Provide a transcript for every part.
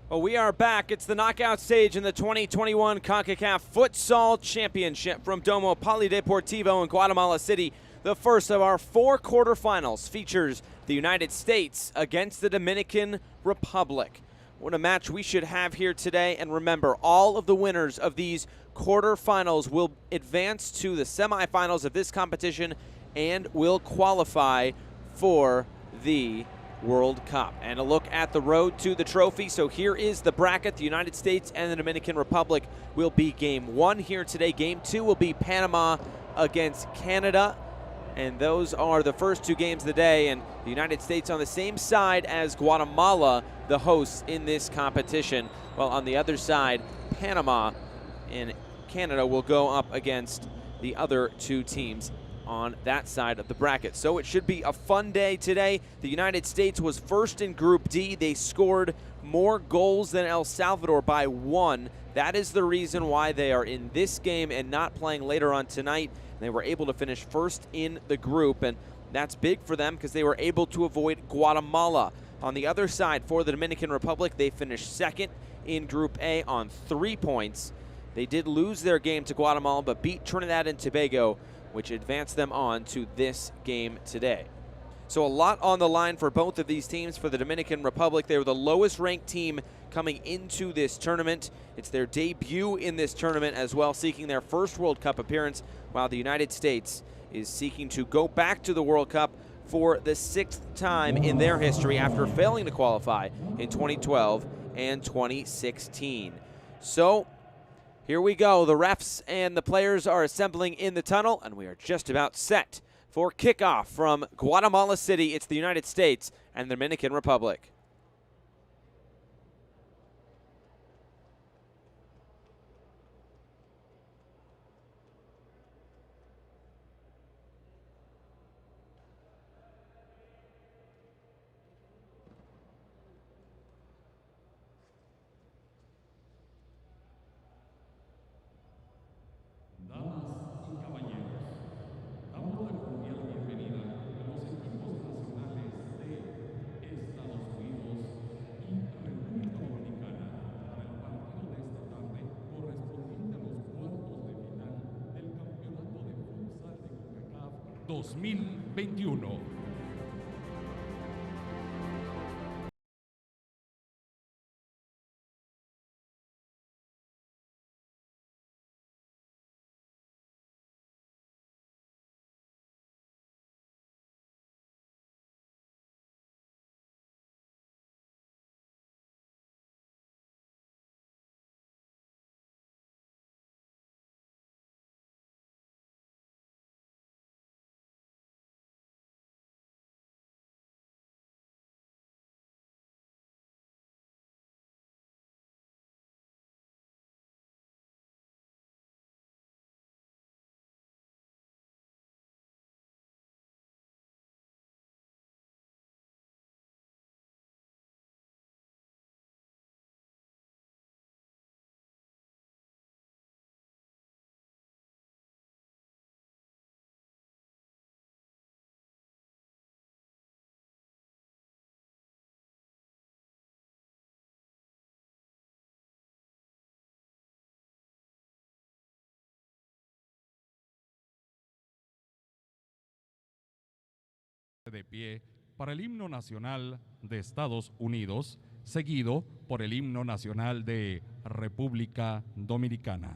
Well, we are back. It's the knockout stage in the 2021 Concacaf Futsal Championship from Domo Polideportivo in Guatemala City. The first of our 4 quarterfinals features the United States against the Dominican Republic. What a match we should have here today. And remember, all of the winners of these quarterfinals will advance to the semifinals of this competition and will qualify for the World Cup. And a look at the road to the trophy. So here is the bracket. The United States and the Dominican Republic will be game 1 here today. Game 2 will be Panama against Canada. And those are the first 2 games of the day. And the United States on the same side as Guatemala, the hosts in this competition. While on the other side, Panama and Canada will go up against the other 2 teams on that side of the bracket. So it should be a fun day today. The United States was first in Group D. They scored more goals than El Salvador by 1. That is the reason why they are in this game and not playing later on tonight. They were able to finish first in the group, and that's big for them because they were able to avoid Guatemala. On the other side, for the Dominican Republic, they finished second in Group A on 3 points. They did lose their game to Guatemala, but beat Trinidad and Tobago, which advanced them on to this game today. So a lot on the line for both of these teams. For the Dominican Republic, they were the lowest ranked team coming into this tournament. It's their debut in this tournament as well, seeking their first World Cup appearance, while the United States is seeking to go back to the World Cup for the 6th time in their history after failing to qualify in 2012 and 2016. So here we go. The refs and the players are assembling in the tunnel, and we are just about set for kickoff from Guatemala City. It's the United States and the Dominican Republic. Futsal de Concacaf 2021. De pie para el himno nacional de Estados Unidos, seguido por el himno nacional de República Dominicana.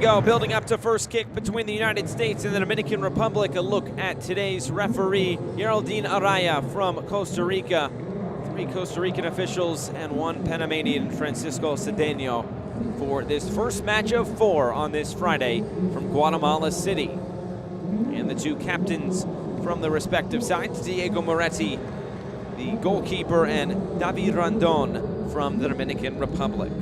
go, building up to first kick between the United States and the Dominican Republic. A look at today's referee, Geraldine Araya from Costa Rica. 3 Costa Rican officials and 1 Panamanian, Francisco Cedeno, for this first match of 4 on this Friday from Guatemala City. And the 2 captains from the respective sides, Diego Moretti, the goalkeeper, and David Rondon from the Dominican Republic.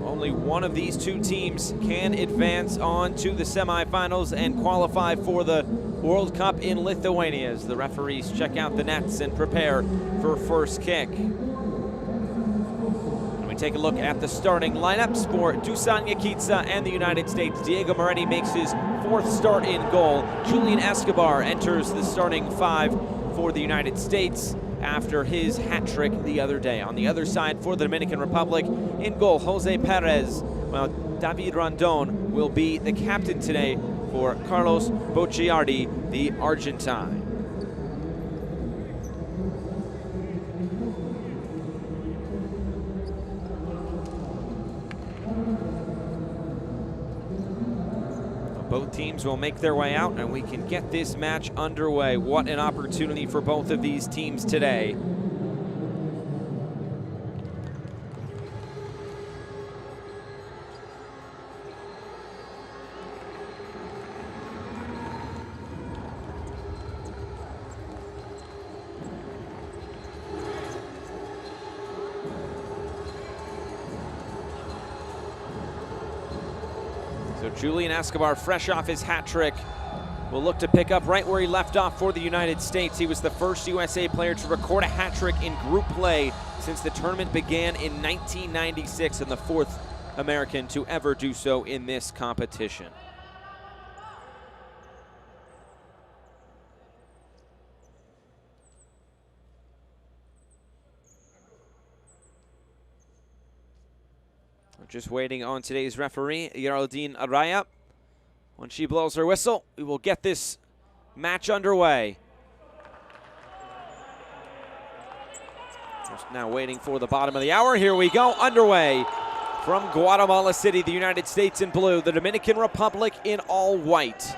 Only one of these 2 teams can advance on to the semifinals and qualify for the World Cup in Lithuania as the referees check out the nets and prepare for first kick. And we take a look at the starting lineups for Dusan Yakitsa and the United States. Diego Moretti makes his 4th start in goal. Julian Escobar enters the starting 5 for the United States after his hat trick the other day. On the other side for the Dominican Republic, in goal, Jose Perez. Well, David Rondon will be the captain today for Carlos Bocciardi, the Argentine. Both teams will make their way out, and we can get this match underway. What an opportunity for both of these teams today. So Julian Escobar, fresh off his hat trick, will look to pick up right where he left off for the United States. He was the first USA player to record a hat trick in group play since the tournament began in 1996, and the 4th American to ever do so in this competition. Just waiting on today's referee, Geraldine Araya. When she blows her whistle, we will get this match underway. Just now waiting for the bottom of the hour. Here we go, underway from Guatemala City, the United States in blue, the Dominican Republic in all white.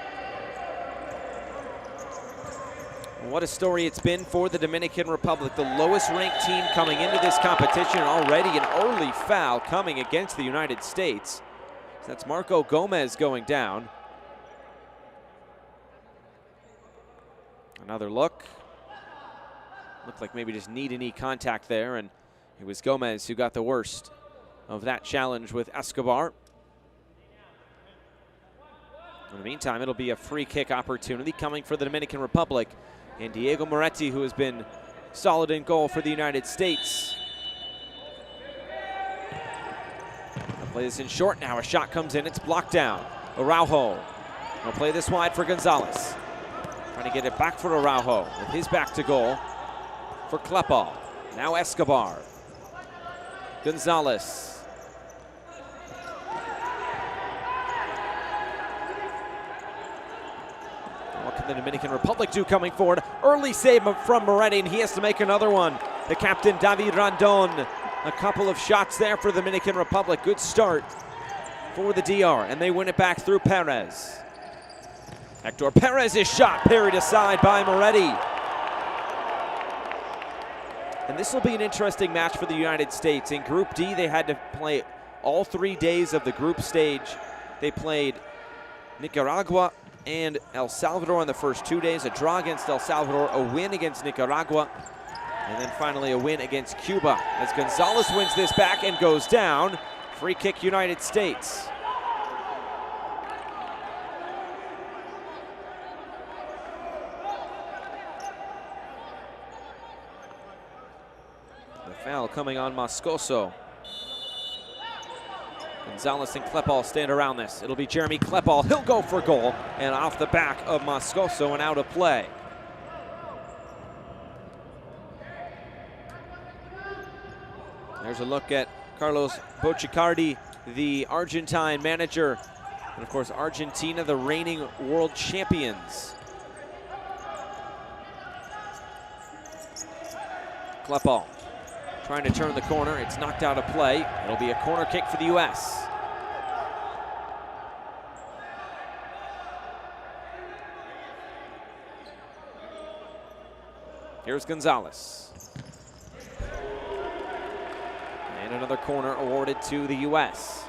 What a story it's been for the Dominican Republic, the lowest ranked team coming into this competition, already an early foul coming against the United States. That's Marco Gomez going down. Another look. Looked like maybe just knee-to-knee contact there, and it was Gomez who got the worst of that challenge with Escobar. In the meantime, it'll be a free kick opportunity coming for the Dominican Republic. And Diego Moretti, who has been solid in goal for the United States. They'll play this in short now. A shot comes in. It's blocked down. Araujo will play this wide for Gonzalez. Trying to get it back for Araujo with his back to goal for Klepal. Now Escobar. Gonzalez. What can the Dominican Republic do coming forward? Early save from Moretti, and he has to make another one. The captain, David Rondon. A couple of shots there for the Dominican Republic. Good start for the DR, and they win it back through Perez. Hector Perez's shot parried aside by Moretti. And this will be an interesting match for the United States. In Group D, they had to play all 3 days of the group stage. They played Nicaragua and El Salvador on the first 2 days, a draw against El Salvador, a win against Nicaragua, and then finally a win against Cuba. As Gonzalez wins this back and goes down, free kick United States. The foul coming on Moscoso. Gonzalez and Klepal stand around this. It'll be Jeremy Klepal. He'll go for goal, and off the back of Moscoso and out of play. There's a look at Carlos Bocciardi, the Argentine manager, and of course Argentina, the reigning world champions. Klepal trying to turn the corner. It's knocked out of play. It'll be a corner kick for the U.S. Here's Gonzalez. And another corner awarded to the U.S.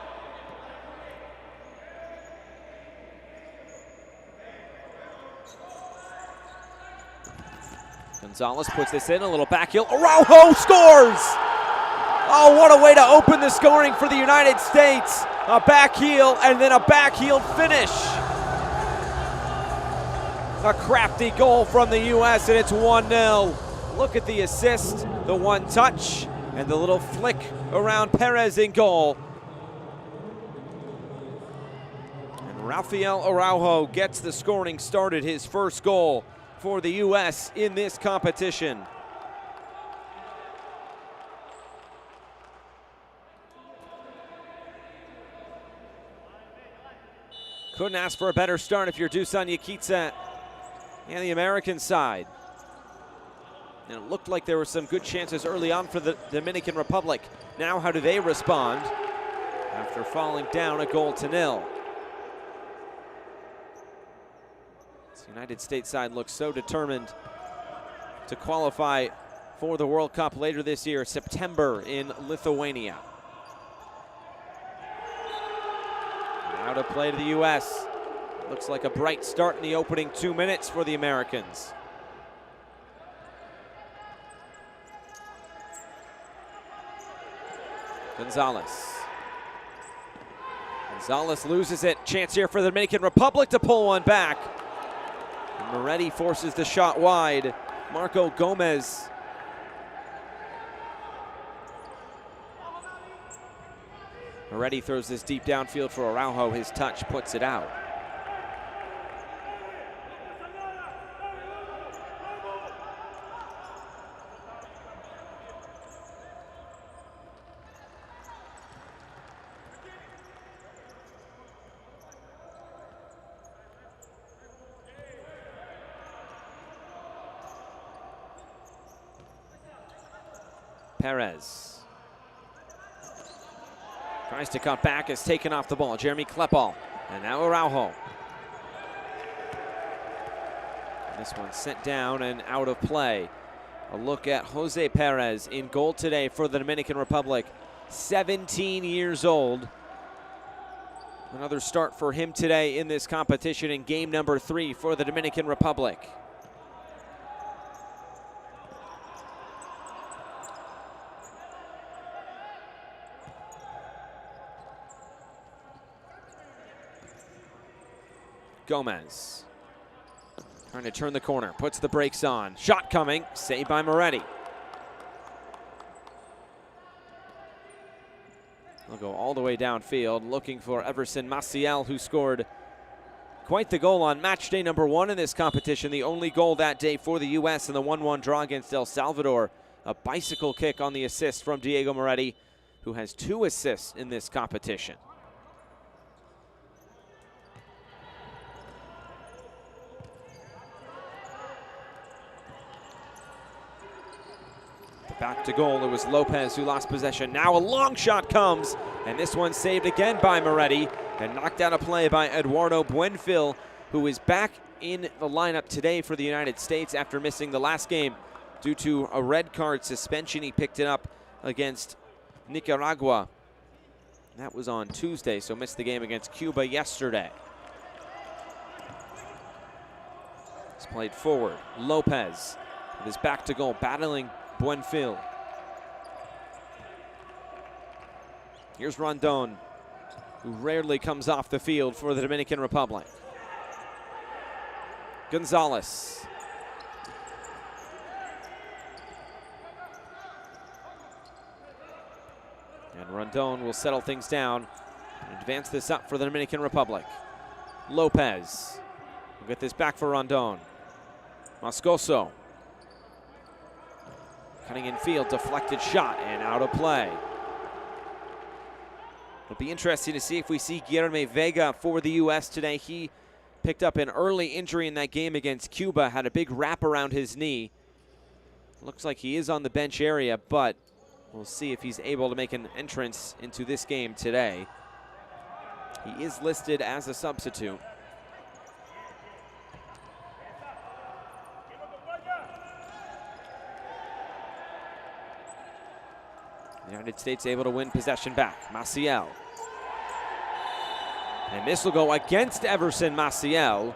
Gonzalez puts this in, a little back heel. Araujo scores! Oh, what a way to open the scoring for the United States. A back heel and then a back heel finish. A crafty goal from the U.S. and it's 1-0. Look at the assist, the one touch, and the little flick around Perez in goal. And Rafael Araujo gets the scoring started, his first goal for the U.S. in this competition. Couldn't ask for a better start if you're Dusan Yakitsa and the American side. And it looked like there were some good chances early on for the Dominican Republic. Now how do they respond after falling down 1-0? The United States side looks so determined to qualify for the World Cup later this year, September in Lithuania. Out of play to the U.S. Looks like a bright start in the opening 2 minutes for the Americans. Gonzalez. Gonzalez loses it. Chance here for the Dominican Republic to pull one back. And Moretti forces the shot wide. Marco Gomez. Moretti throws this deep downfield for Araujo. His touch puts it out. Perez tries to cut back, is taken off the ball. Jeremy Klepal, and now Araujo. This one sent down and out of play. A look at Jose Perez in goal today for the Dominican Republic. 17 years old. Another start for him today in this competition in game number 3 for the Dominican Republic. Gomez trying to turn the corner, puts the brakes on. Shot coming, saved by Moretti. They'll go all the way downfield, looking for Everson Maciel, who scored quite the goal on match day number 1 in this competition. The only goal that day for the U.S. in the 1-1 draw against El Salvador. A bicycle kick on the assist from Diego Moretti, who has 2 assists in this competition. Back to goal, it was Lopez who lost possession. Now a long shot comes, and this one saved again by Moretti and knocked out of play by Eduardo Buenfil, who is back in the lineup today for the United States after missing the last game due to a red card suspension. He picked it up against Nicaragua. That was on Tuesday, so missed the game against Cuba yesterday. It's played forward. Lopez with his back to goal, battling Buenfil. Here's Rondon, who rarely comes off the field for the Dominican Republic. Gonzalez. And Rondon will settle things down and advance this up for the Dominican Republic. Lopez will get this back for Rondon. Moscoso. Cutting in field, deflected shot, and out of play. It'll be interesting to see if we see Guilherme Vega for the U.S. today. He picked up an early injury in that game against Cuba, had a big wrap around his knee. Looks like he is on the bench area, but we'll see if he's able to make an entrance into this game today. He is listed as a substitute. The United States able to win possession back. Maciel. And this will go against Everson Maciel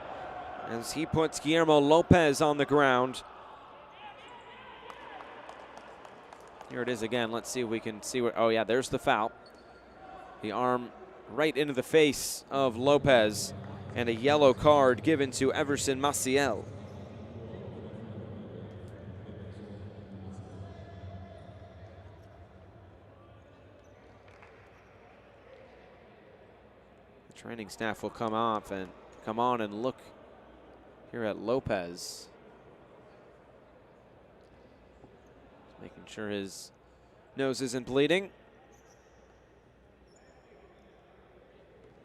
as he puts Guillermo Lopez on the ground. Here it is again. Let's see if we can see what. Oh, yeah, there's the foul. The arm right into the face of Lopez, and a yellow card given to Everson Maciel. The training staff will come on and look here at Lopez. Making sure his nose isn't bleeding.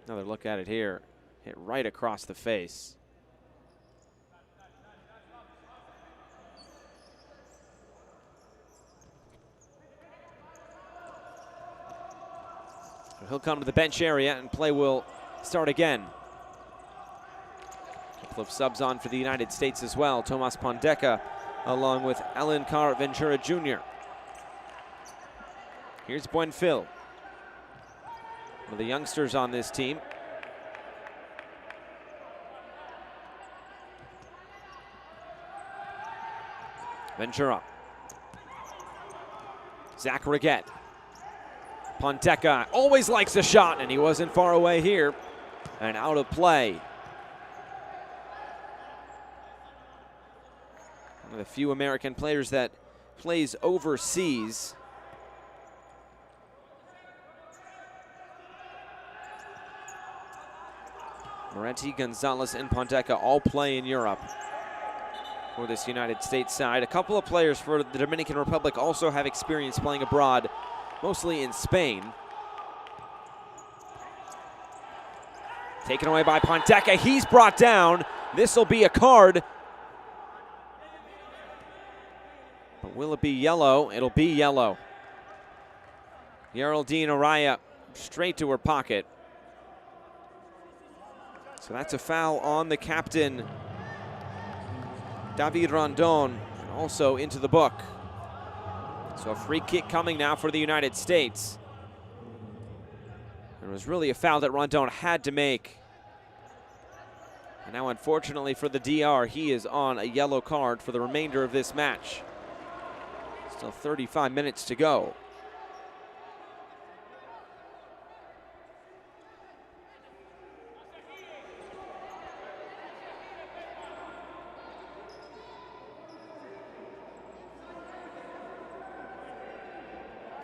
Another look at it here. Hit right across the face. So he'll come to the bench area and play will start again. A couple of subs on for the United States as well. Tomas Pondeca along with Alencar Ventura Jr. Here's Buenfil, one of the youngsters on this team. Ventura. Zach Riget. Ponteca always likes a shot, and he wasn't far away here. And out of play. One of the few American players that plays overseas. Moretti, Gonzalez, and Ponteca all play in Europe for this United States side. A couple of players for the Dominican Republic also have experience playing abroad, mostly in Spain. Taken away by Ponteca. He's brought down. This will be a card. But will it be yellow? It'll be yellow. Geraldine Araya straight to her pocket. So that's a foul on the captain, David Rondon, and also into the book. So a free kick coming now for the United States. It was really a foul that Rondon had to make. And now, unfortunately for the DR, he is on a yellow card for the remainder of this match. Still 35 minutes to go.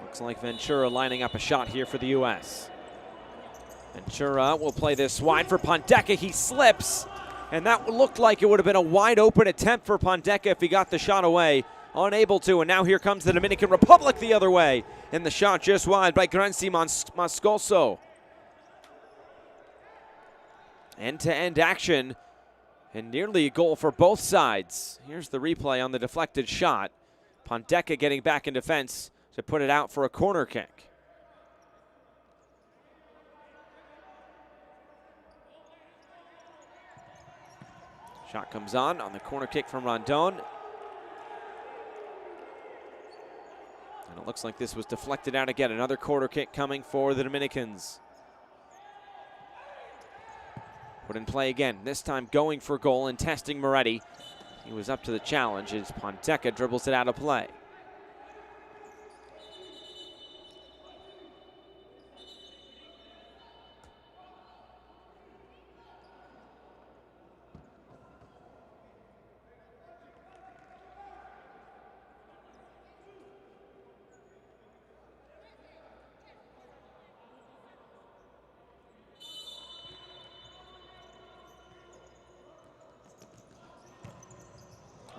Looks like Ventura lining up a shot here for the U.S. Ventura will play this wide for Ponteca. He slips, and that looked like it would have been a wide open attempt for Ponteca if he got the shot away. Unable to, and now here comes the Dominican Republic the other way. And the shot just wide by Grancy Moscoso. End-to-end action, and nearly a goal for both sides. Here's the replay on the deflected shot. Ponteca getting back in defense to put it out for a corner kick. Shot comes on the corner kick from Rondon. And it looks like this was deflected out again. Another corner kick coming for the Dominicans. Put in play again, this time going for goal and testing Moretti. He was up to the challenge as Ponteca dribbles it out of play.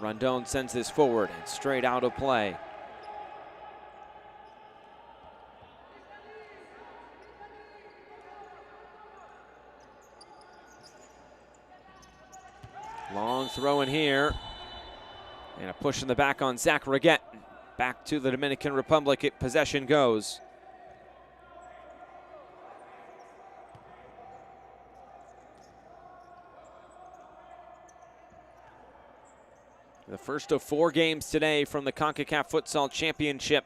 Rondon sends this forward and straight out of play. Long throw in here. And a push in the back on Zach Reguet. Back to the Dominican Republic, possession goes. The first of 4 games today from the Concacaf Futsal Championship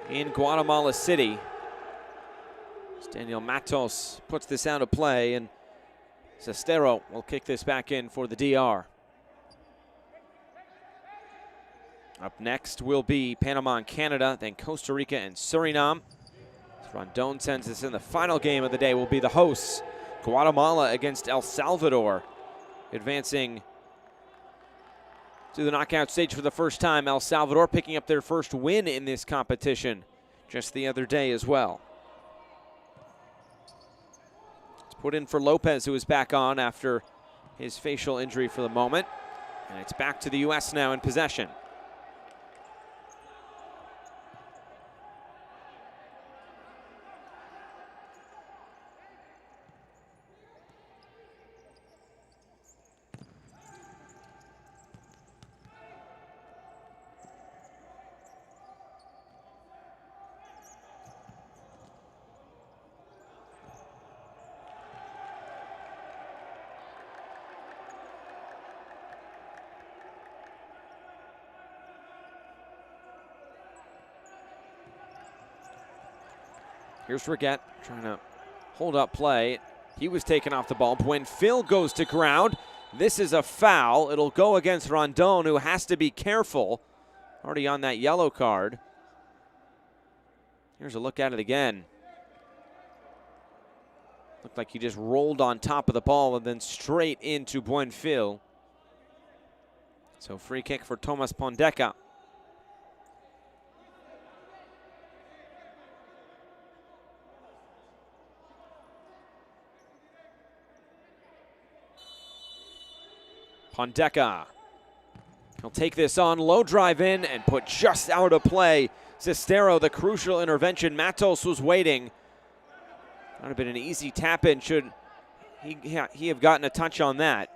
in Guatemala City. Daniel Matos puts this out of play, and Sestero will kick this back in for the DR. Up next will be Panama and Canada, then Costa Rica and Suriname. Rondon sends us in. The final game of the day will be the hosts, Guatemala against El Salvador. Advancing to the knockout stage for the first time, El Salvador picking up their first win in this competition just the other day as well. It's put in for Lopez, who is back on after his facial injury for the moment. And it's back to the U.S. now in possession. Here's Reguet trying to hold up play. He was taken off the ball. Buenfil goes to ground. This is a foul. It'll go against Rondon, who has to be careful. Already on that yellow card. Here's a look at it again. Looked like he just rolled on top of the ball and then straight into Buenfil. So free kick for Tomas Pondeca. Pondeca, he'll take this on, low drive in and put just out of play. Sestero, the crucial intervention. Matos was waiting. That would have been an easy tap in should he have gotten a touch on that.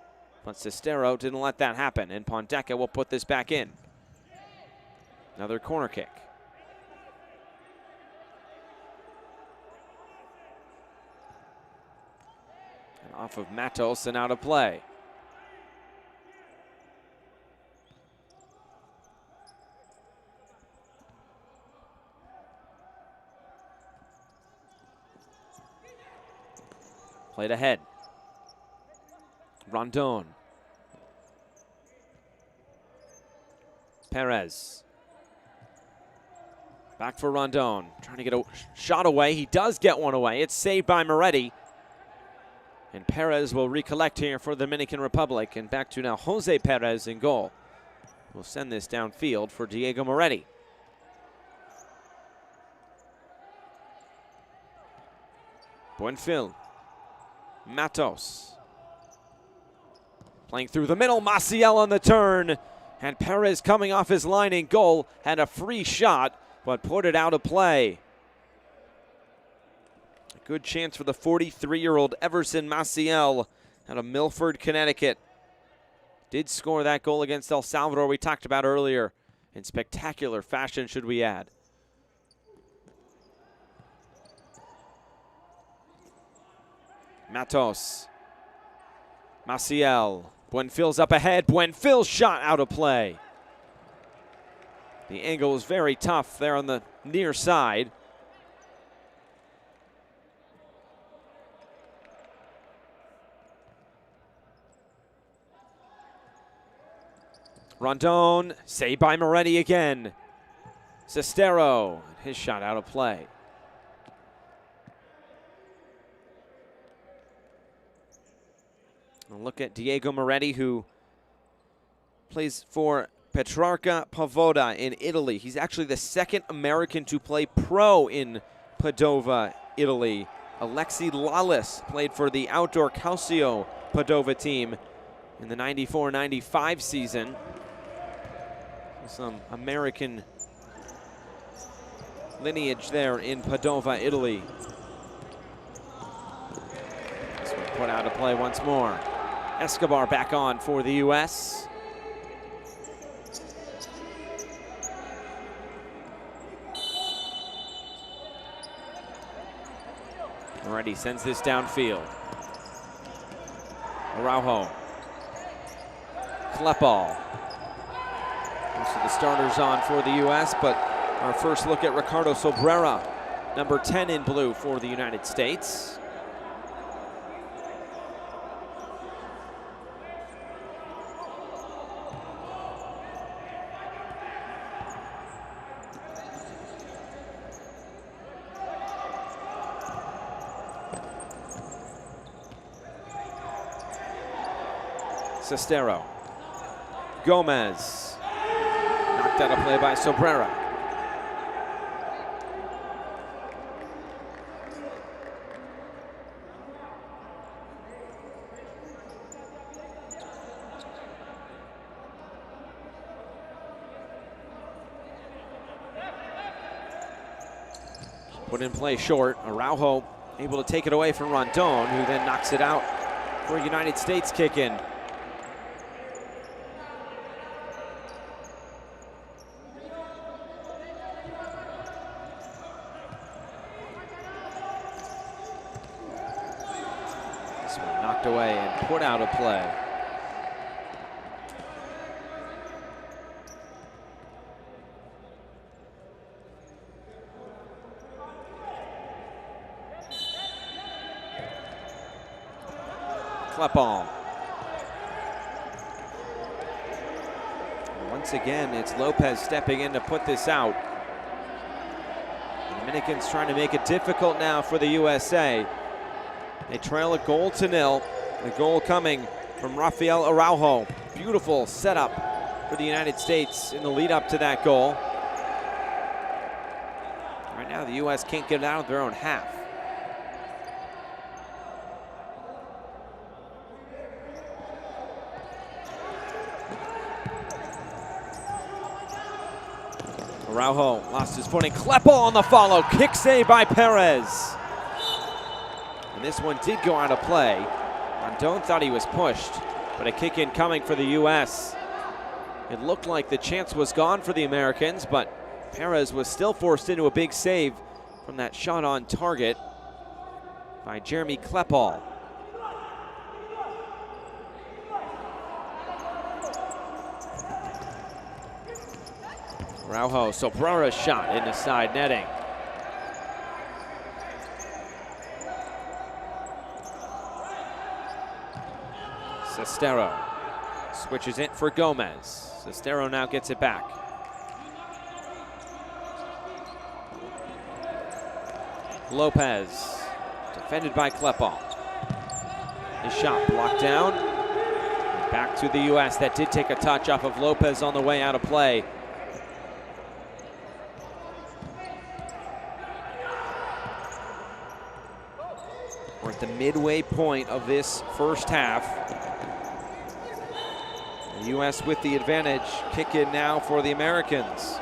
But Sestero didn't let that happen, and Pondeca will put this back in. Another corner kick. And off of Matos and out of play. Played ahead. Rondon. Perez. Back for Rondon. Trying to get a shot away. He does get one away. It's saved by Moretti. And Perez will recollect here for the Dominican Republic. And back to now Jose Perez in goal. We'll send this downfield for Diego Moretti. Buenfil. Matos. Playing through the middle, Maciel on the turn. And Perez coming off his line in goal. Had a free shot, but put it out of play. A good chance for the 43-year-old Everson Maciel out of Milford, Connecticut. Did score that goal against El Salvador we talked about earlier. In spectacular fashion, should we add. Matos. Maciel. Buenfil's up ahead. Buenfil's shot out of play. The angle was very tough there on the near side. Rondon, saved by Moretti again. Sestero, his shot out of play. Look at Diego Moretti, who plays for Petrarca Pavoda in Italy. He's actually the second American to play pro in Padova, Italy. Alexi Lalas played for the outdoor Calcio Padova team in the 94-95 season. Some American lineage there in Padova, Italy. This one put out of play once more. Escobar back on for the U.S. Moretti sends this downfield. Araujo. Klepal. Most of the starters on for the U.S., but our first look at Ricardo Sobrera, number 10 in blue for the United States. Sestero. Gomez. Knocked out of play by Sobrera. Put in play short. Araujo able to take it away from Rondon, who then knocks it out for a United States kick in. This one knocked away and put out of play. Klepal. Once again, it's Lopez stepping in to put this out. The Dominicans trying to make it difficult now for the USA. They trail a 1-0. The goal coming from Rafael Araujo. Beautiful setup for the United States in the lead up to that goal. Right now, the US can't get it out of their own half. Araujo lost his footing. Klepal on the follow. Kick save by Perez. And this one did go out of play. Rondon thought he was pushed, but a kick in coming for the U.S. It looked like the chance was gone for the Americans, but Perez was still forced into a big save from that shot on target by Jeremy Klepal. Araujo, Sobrera's shot in the side netting. Sestero switches it for Gomez. Sestero now gets it back. Lopez, defended by Klepal. His shot blocked down. And back to the U.S. That did take a touch off of Lopez on the way out of play. We're at the midway point of this first half. The U.S. with the advantage. Kick in now for the Americans.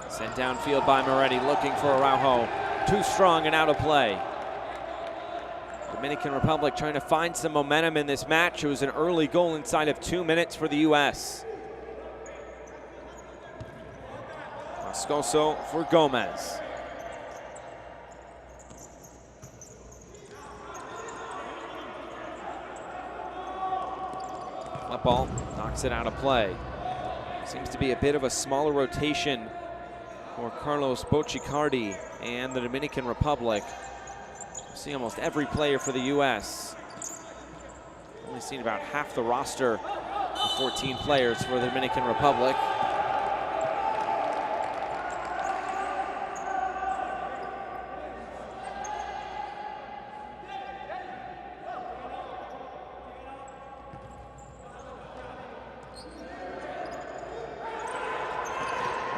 Sent downfield by Moretti, looking for Araujo. Too strong and out of play. Dominican Republic trying to find some momentum in this match. It was an early goal inside of 2 minutes for the U.S. Moscoso for Gomez. Klepal knocks it out of play. Seems to be a bit of a smaller rotation for Carlos Bocicardi and the Dominican Republic. We've seen almost every player for the U.S. Only seen about half the roster of 14 players for the Dominican Republic.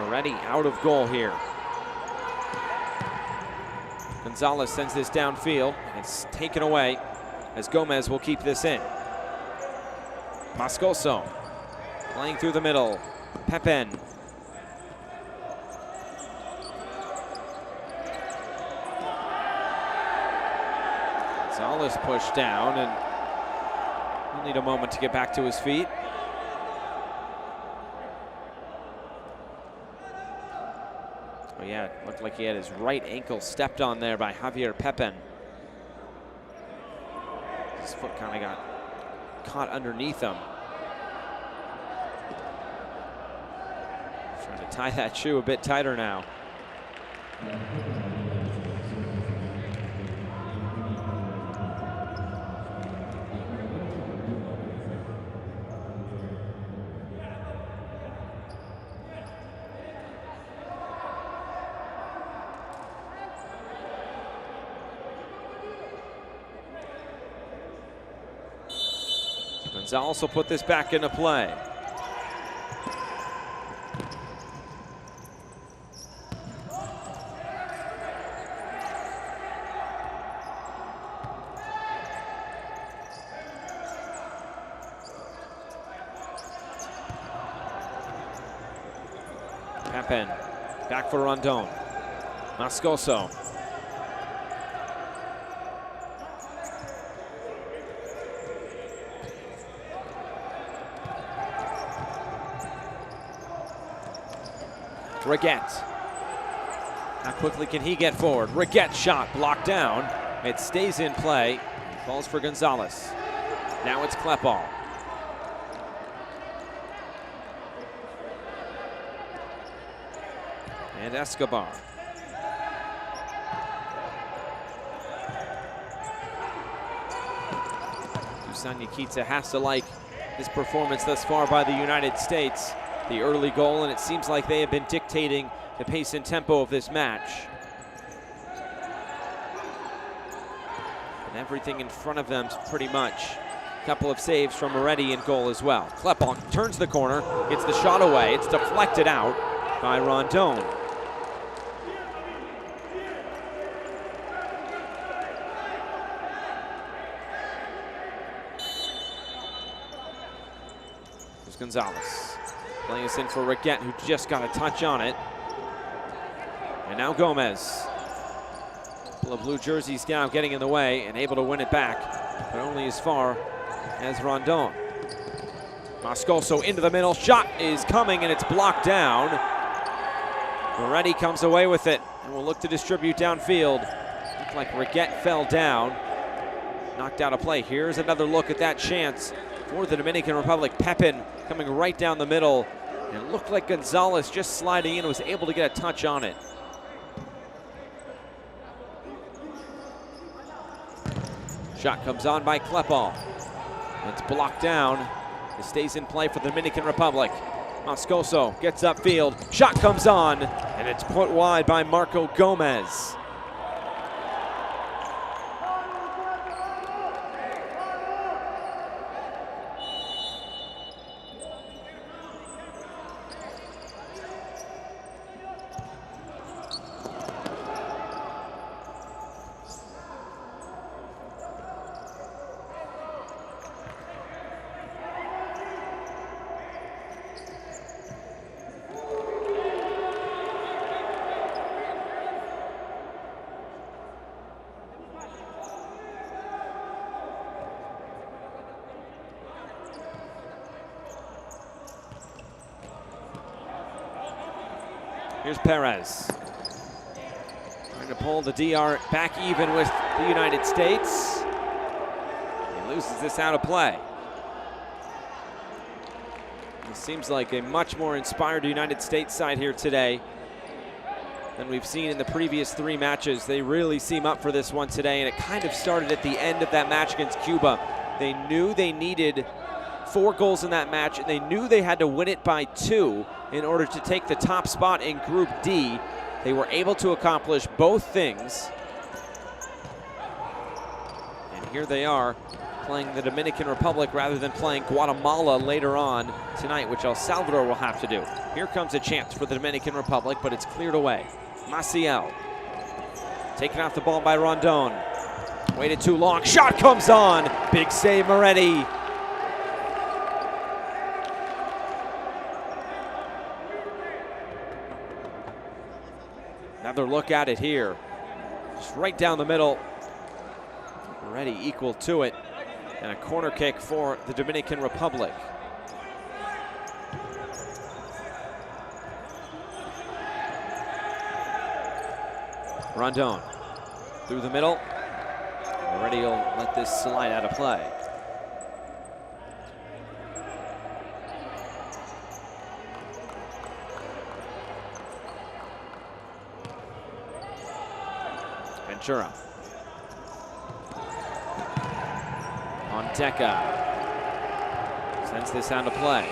Moretti out of goal here. Gonzalez sends this downfield. It's taken away as Gomez will keep this in. Moscoso Playing through the middle. Pepin. Gonzalez pushed down, and he'll need a moment to get back to his feet. Oh yeah, it looked like he had his right ankle stepped on there by Javier Pepin. His foot kind of got caught underneath him. Trying to tie that shoe a bit tighter now. Gonzalez will put this back into play. Pepin, back for Rondon. Moscoso. Reguet. How quickly can he get forward? Reguet shot blocked down. It stays in play. Falls for Gonzalez. Now it's Klepal. And Escobar. Dusan Nikita has to like his performance thus far by the United States. The early goal, and it seems like they have been dictating the pace and tempo of this match. And everything in front of them pretty much. A couple of saves from Moretti in goal as well. Klepal turns the corner, gets the shot away. It's deflected out by Rondon. There's Gonzalez. Playing this in for Reguet, who just got a touch on it. And now Gomez. A couple of blue jerseys now getting in the way and able to win it back, but only as far as Rondon. Moscoso into the middle. Shot is coming, and it's blocked down. Moretti comes away with it and will look to distribute downfield. Looked like Reguet fell down. Knocked out of play. Here's another look at that chance for the Dominican Republic. Pepin coming right down the middle. And it looked like Gonzalez just sliding in was able to get a touch on it. Shot comes on by Klepal. It's blocked down. It stays in play for the Dominican Republic. Moscoso gets upfield. Shot comes on, and it's put wide by Marco Gomez. Here's Perez. Trying to pull the DR back even with the United States. He loses this out of play. It seems like a much more inspired United States side here today than we've seen in the previous three matches. They really seem up for this one today, and it kind of started at the end of that match against Cuba. They knew they needed 4 goals in that match, and they knew they had to win it by 2 in order to take the top spot in Group D. They were able to accomplish both things. And here they are playing the Dominican Republic rather than playing Guatemala later on tonight, which El Salvador will have to do. Here comes a chance for the Dominican Republic, but it's cleared away. Maciel taking off the ball by Rondon. Waited too long. Shot comes on. Big save, Moretti. Another look at it here. Just right down the middle. Already equal to it. And a corner kick for the Dominican Republic. Rondon through the middle. Already will let this slide out of play. Ventura. Ponteca sends this out of play.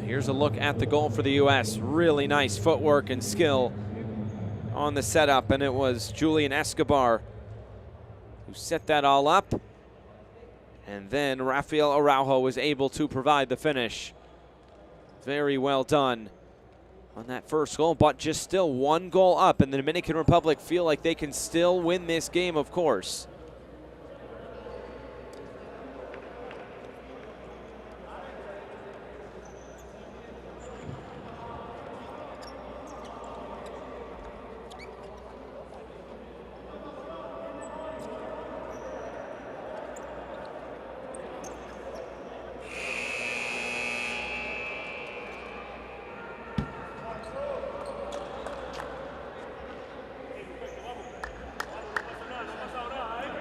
Here's a look at the goal for the U.S. Really nice footwork and skill on the setup, and it was Julian Escobar who set that all up. And then Rafael Araujo was able to provide the finish. Very well done on that first goal, but just still one goal up, and the Dominican Republic feel like they can still win this game, of course.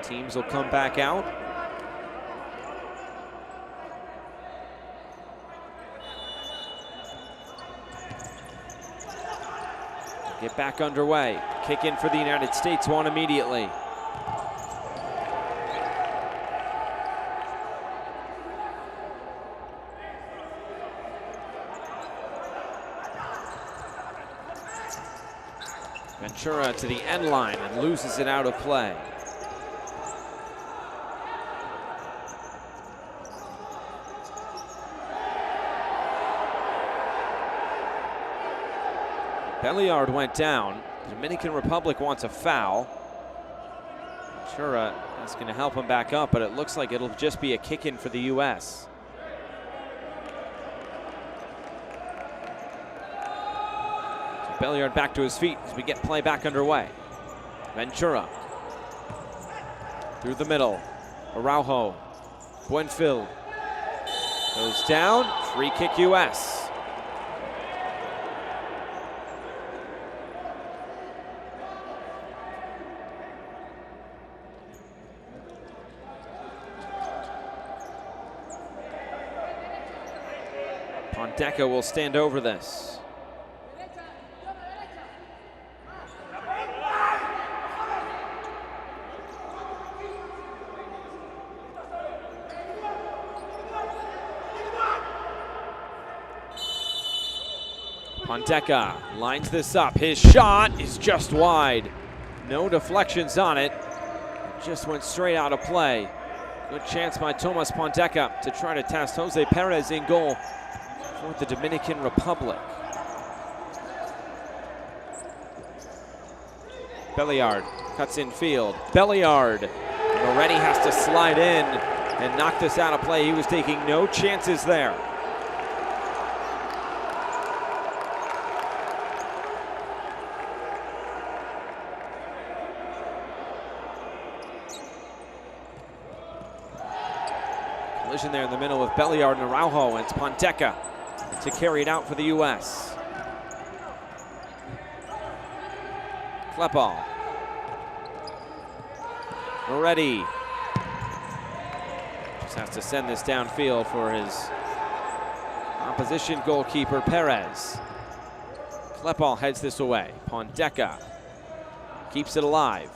Teams will come back out. Get back underway. Kick in for the United States, one immediately. Ventura to the end line and loses it out of play. Belliard went down. The Dominican Republic wants a foul. Ventura is going to help him back up, but it looks like it'll just be a kick in for the U.S. So Belliard back to his feet as we get play back underway. Ventura through the middle. Araujo. Buenfil goes down. Free kick U.S. Ponteca will stand over this. Ponteca lines this up. His shot is just wide. No deflections on it. It just went straight out of play. Good chance by Tomas Ponteca to try to test Jose Perez in goal for the Dominican Republic. Belliard cuts in field. Belliard. Moretti has to slide in and knock this out of play. He was taking no chances there. Collision there in the middle with Belliard and Araujo, and it's Ponteca to carry it out for the U.S. Klepal. Moretti just has to send this downfield for his opposition goalkeeper, Perez. Klepal heads this away. Ponteca keeps it alive.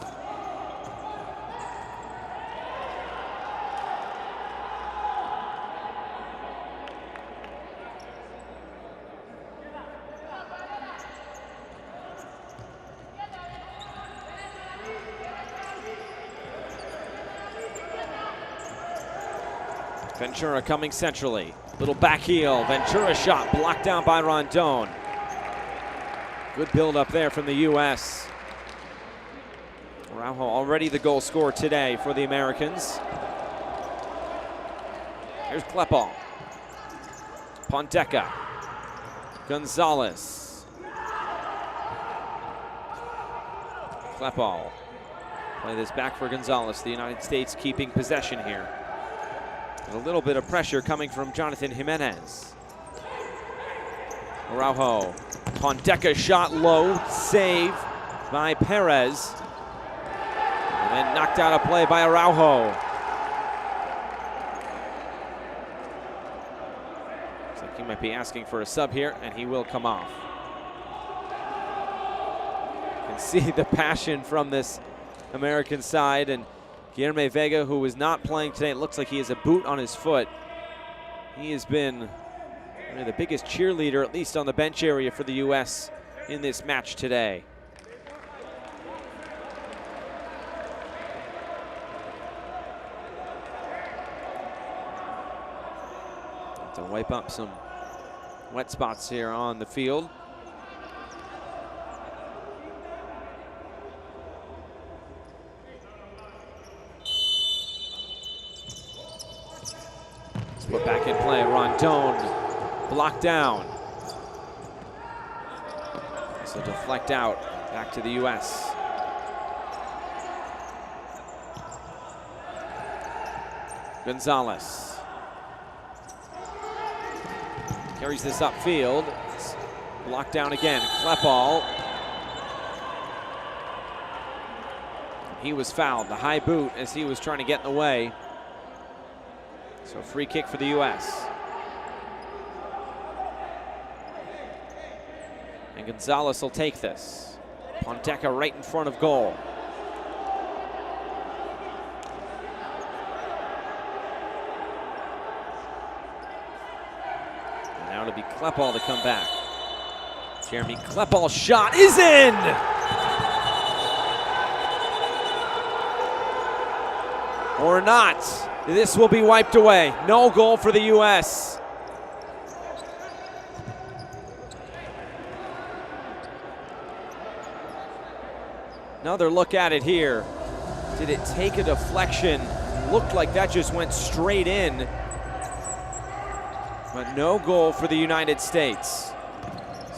Ventura coming centrally. Little back heel. Ventura shot blocked down by Rondon. Good build up there from the U.S. Araujo already the goal scorer today for the Americans. Here's Klepal. Ponteca. Gonzalez. Klepal. Play this back for Gonzalez. The United States keeping possession here. There's a little bit of pressure coming from Jonathan Jimenez. Araujo. Ponteca shot low. Save by Perez. And then knocked out a play by Araujo. Looks like he might be asking for a sub here, and he will come off. You can see the passion from this American side, and Guilherme Vega, who is not playing today, it looks like he has a boot on his foot. He has been the biggest cheerleader, at least on the bench area for the U.S. in this match today. To wipe up some wet spots here on the field. Let's put back in play. Rondon blocked down. So deflect out back to the U.S. Gonzalez. Carries this upfield. It's blocked down again. Klepal. He was fouled. The high boot as he was trying to get in the way. So free kick for the U.S. And Gonzalez will take this. Ponteca right in front of goal. Now to be Klepal to come back. Jeremy Klepal's shot is in! Or not. This will be wiped away. No goal for the U.S. Another look at it here. Did it take a deflection? Looked like that just went straight in. But no goal for the United States.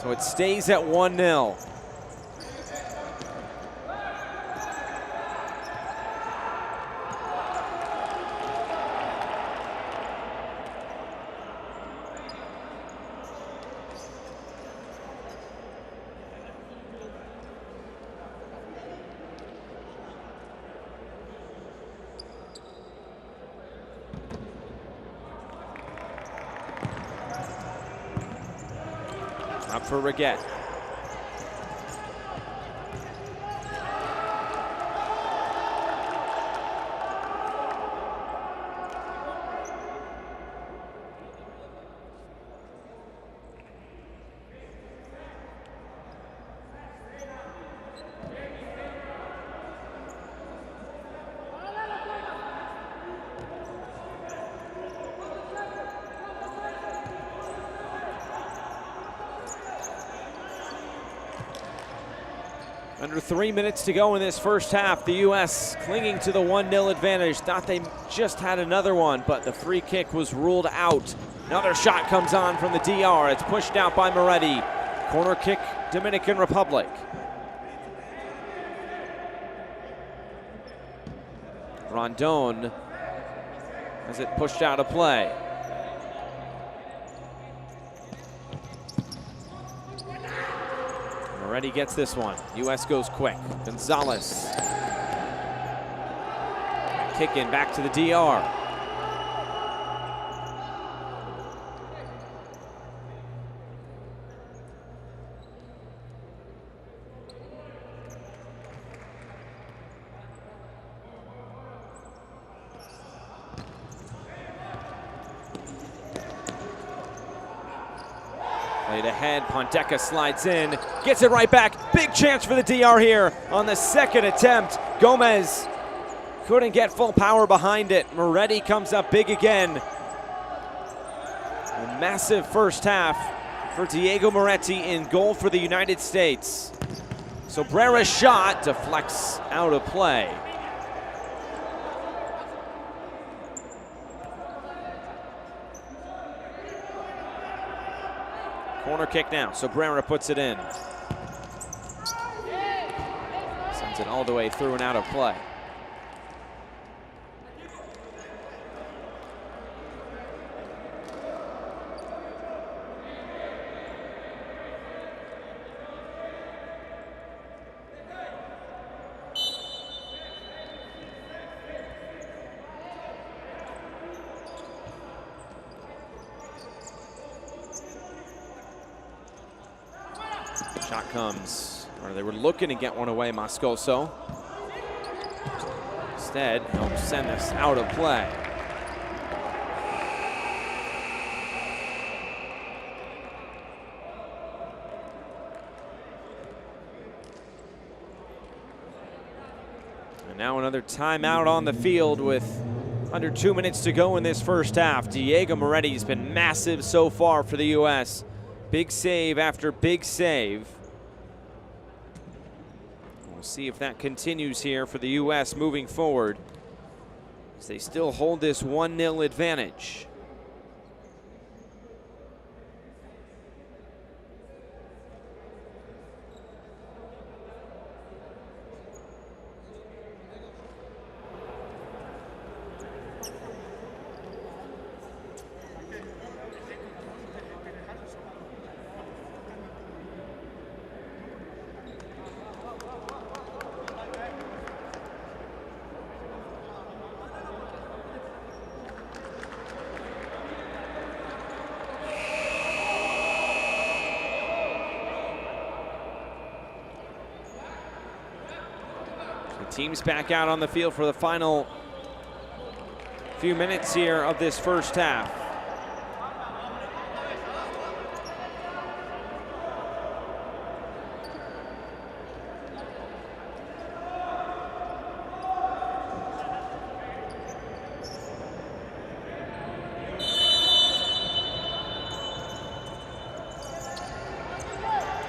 So it stays at 1-0. Up for Reguet. Under 3 minutes to go in this first half. The U.S. clinging to the 1-0 advantage. Thought they just had another one, but the free kick was ruled out. Another shot comes on from the DR. It's pushed out by Moretti. Corner kick, Dominican Republic. Rondon has it pushed out of play. Moretti gets this one. U.S. goes quick. Gonzalez. Kick in back to the DR. Played ahead, Ponteca slides in, gets it right back. Big chance for the DR here on the second attempt. Gomez couldn't get full power behind it. Moretti comes up big again. A massive first half for Diego Moretti in goal for the United States. Sobrera's shot deflects out of play. Corner kick now. Sobrera puts it in. Sends it all the way through and out of play. Shot comes, or they were looking to get one away, Moscoso. Instead, he'll send this out of play. And now another timeout on the field with under 2 minutes to go in this first half. Diego Moretti's been massive so far for the U.S. Big save after big save. We'll see if that continues here for the U.S. moving forward, as they still hold this 1-0 advantage. Teams back out on the field for the final few minutes here of this first half.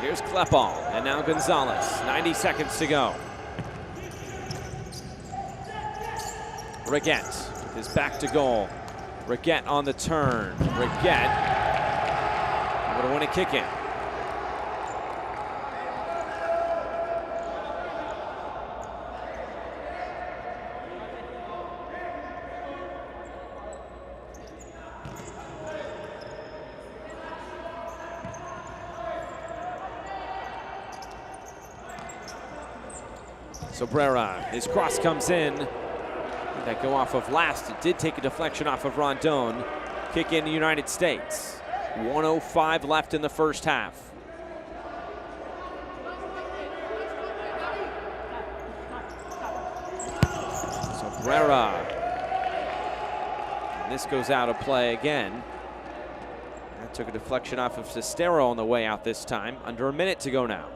Here's Klepal, and now Gonzalez. 90 seconds to go. Reguet with his back to goal. Reguet on the turn. Reguet able to win a kick in. Sobrera, his cross comes in. That go off of last. It did take a deflection off of Rondon. Kick in the United States. 1:05 left in the first half. Sobrera. And this goes out of play again. That took a deflection off of Sestero on the way out this time. Under a minute to go now.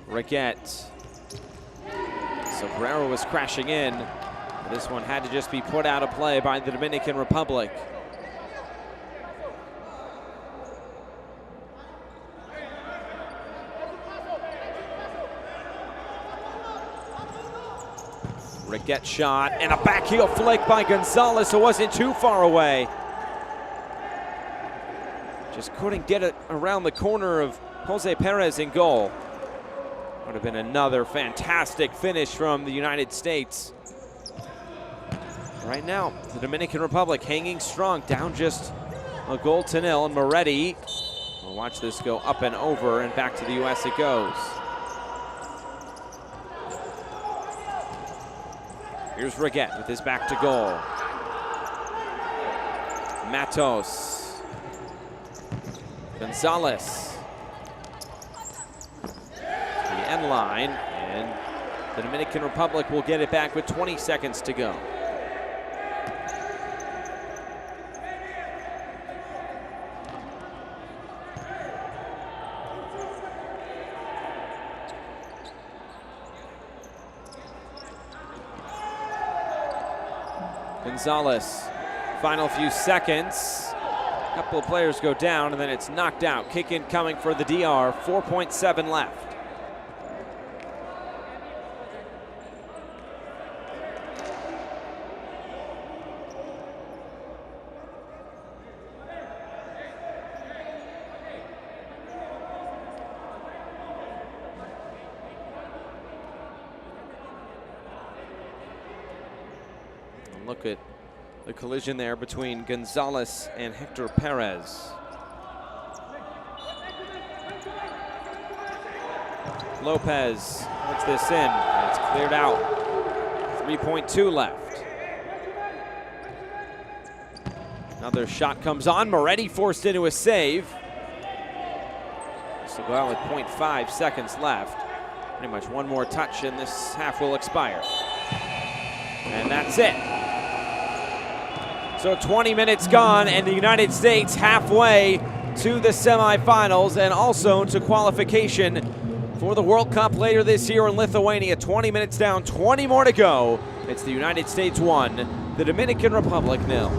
Reguet. Sobrera was crashing in. This one had to just be put out of play by the Dominican Republic. Reguet shot and a backheel flick by Gonzalez, so it wasn't too far away. Just couldn't get it around the corner of Hector Perez in goal. Would have been another fantastic finish from the United States. Right now, the Dominican Republic hanging strong, down just a 0-0, and Moretti will watch this go up and over, and back to the U.S. it goes. Here's Reguet with his back to goal. Matos. Gonzalez. End line, and the Dominican Republic will get it back with 20 seconds to go. Gonzalez, final few seconds. A couple of players go down, and then it's knocked out. Kick in coming for the DR, 4.7 left. Look at the collision there between Gonzalez and Hector Perez. Lopez puts this in. It's cleared out. 3.2 left. Another shot comes on. Moretti forced into a save. This will go out with 0.5 seconds left. Pretty much one more touch and this half will expire. And that's it. So 20 minutes gone, and the United States halfway to the semifinals and also to qualification for the World Cup later this year in Lithuania. 20 minutes down, 20 more to go. It's the United States 1, the Dominican Republic 0.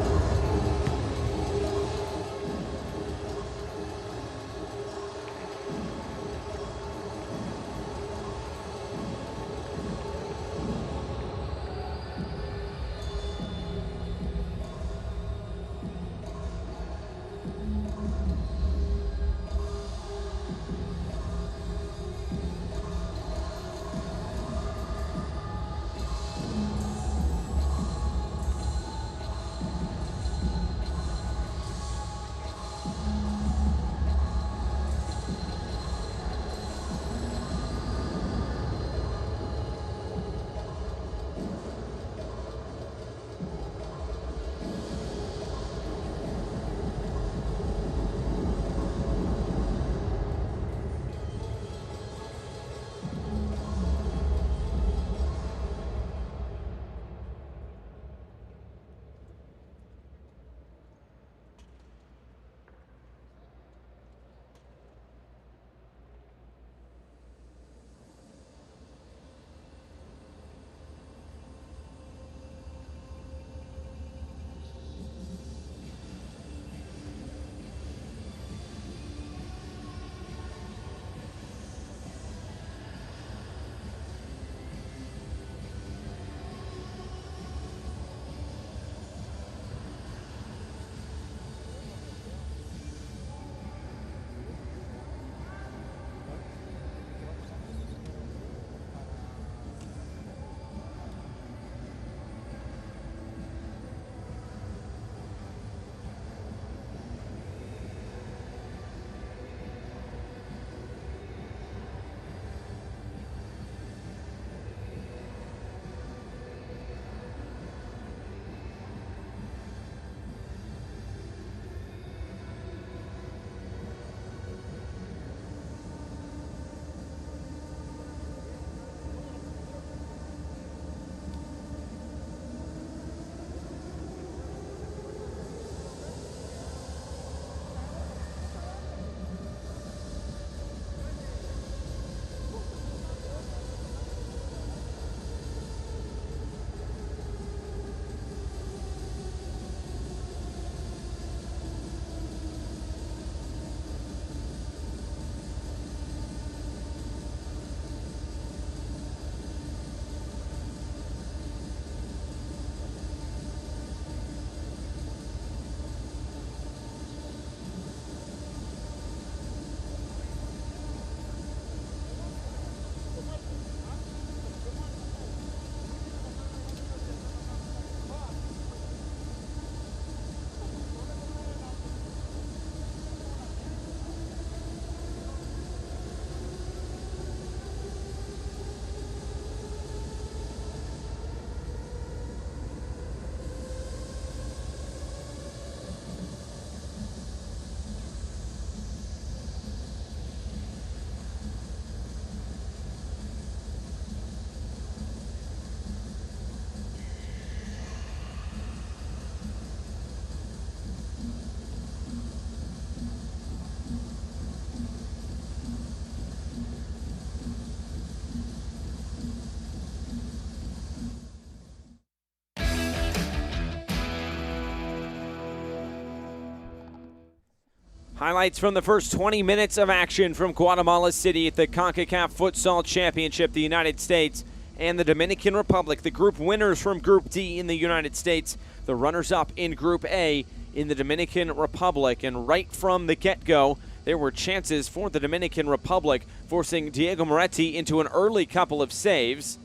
Highlights from the first 20 minutes of action from Guatemala City at the Concacaf Futsal Championship. The United States and the Dominican Republic, the group winners from Group D in the United States, the runners-up in Group A in the Dominican Republic. And right from the get-go, there were chances for the Dominican Republic, forcing Diego Moretti into an early couple of saves.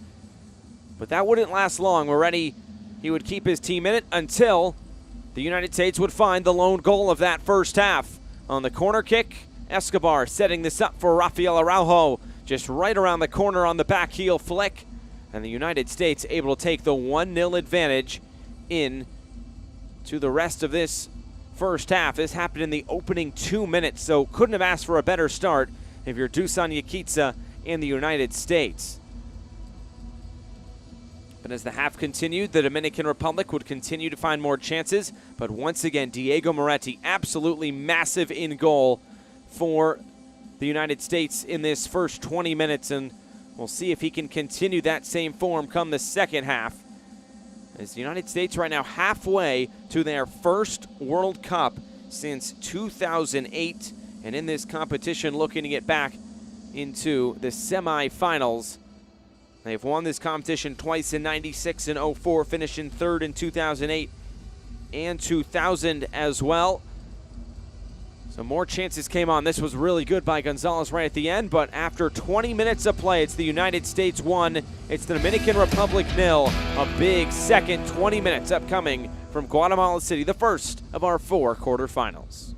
But that wouldn't last long. Moretti, he would keep his team in it until the United States would find the lone goal of that first half. On the corner kick, Escobar setting this up for Rafael Araujo, just right around the corner on the back heel flick. And the United States able to take the 1-0 advantage in to the rest of this first half. This happened in the opening 2 minutes, so couldn't have asked for a better start if you're Dusan Yakitsa in the United States. But as the half continued, the Dominican Republic would continue to find more chances. But once again, Diego Moretti, absolutely massive in goal for the United States in this first 20 minutes. And we'll see if he can continue that same form come the second half. As the United States right now halfway to their first World Cup since 2008. And in this competition looking to get back into the semifinals. They've won this competition twice in '96 and '04, finishing third in 2008 and 2000 as well. So more chances came on. This was really good by Gonzalez right at the end, but after 20 minutes of play, it's the United States 1, it's the Dominican Republic 0. A big second 20 minutes upcoming from Guatemala City, the first of our 4 quarterfinals.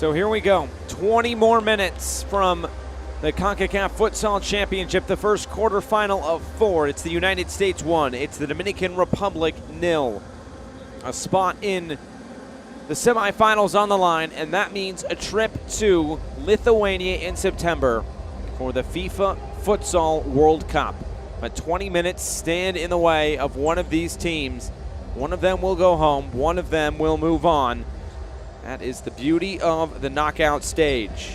So here we go. 20 more minutes from the Concacaf Futsal Championship, the first quarterfinal of 4. It's the United States 1. It's the Dominican Republic 0. A spot in the semifinals on the line, and that means a trip to Lithuania in September for the FIFA Futsal World Cup. But 20 minutes stand in the way of one of these teams. One of them will go home, one of them will move on. That is the beauty of the knockout stage.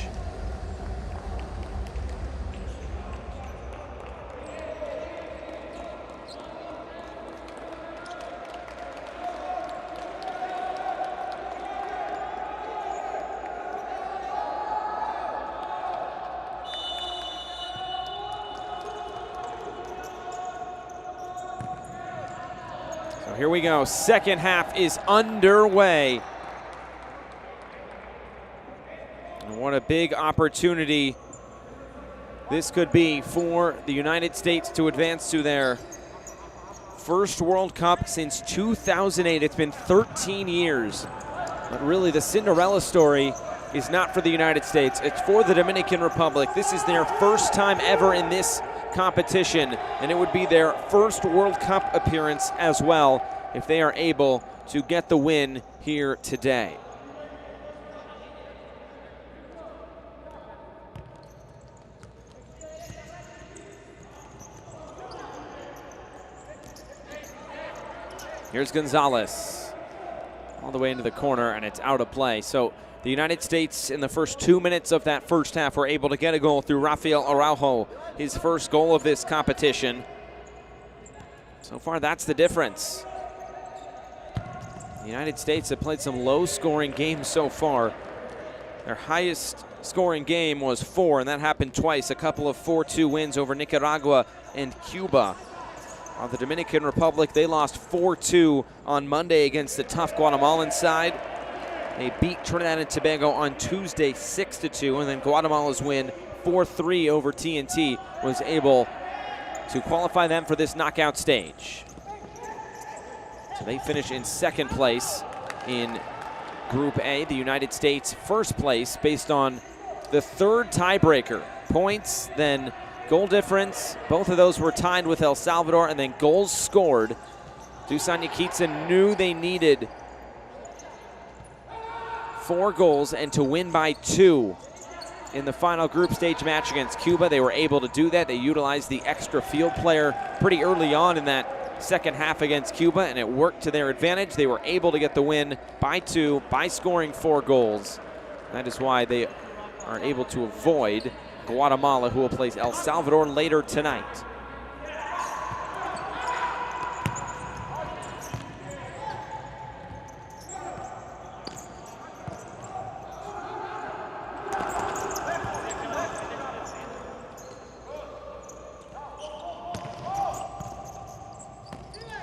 So here we go, second half is underway. And what a big opportunity this could be for the United States to advance to their first World Cup since 2008. It's been 13 years. But really the Cinderella story is not for the United States, it's for the Dominican Republic. This is their first time ever in this competition, and it would be their first World Cup appearance as well if they are able to get the win here today. Here's Gonzalez all the way into the corner, and it's out of play. So the United States in the first 2 minutes of that first half were able to get a goal through Rafael Araujo, his first goal of this competition. So far, that's the difference. The United States have played some low-scoring games so far. Their highest scoring game was 4, and that happened twice, a couple of 4-2 wins over Nicaragua and Cuba. On the Dominican Republic, they lost 4-2 on Monday against the tough Guatemalan side. They beat Trinidad and Tobago on Tuesday 6-2, and then Guatemala's win 4-3 over TNT was able to qualify them for this knockout stage. So they finish in second place in Group A. The United States first place based on the third tiebreaker. Points, then goal difference. Both of those were tied with El Salvador, and then goals scored. Dusan Nikitsa knew they needed 4 goals and to win by 2 in the final group stage match against Cuba. They were able to do that. They utilized the extra field player pretty early on in that second half against Cuba, and it worked to their advantage. They were able to get the win by 2 by scoring 4 goals. That is why they are able to avoid Guatemala, who will play El Salvador later tonight.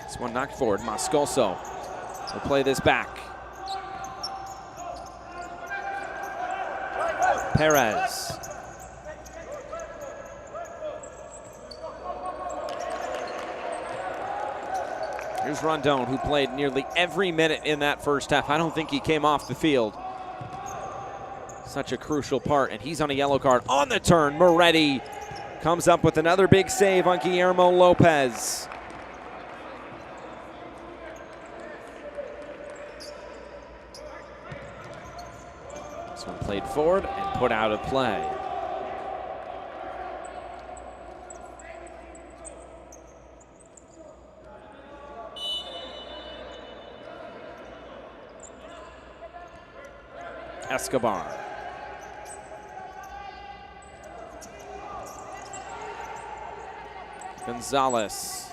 This one knocked forward. Moscoso will play this back. Perez. Here's Rondon, who played nearly every minute in that first half. I don't think he came off the field. Such a crucial part, and he's on a yellow card. On the turn, Moretti comes up with another big save on Guillermo Lopez. This one played forward and put out of play. Escobar. Gonzalez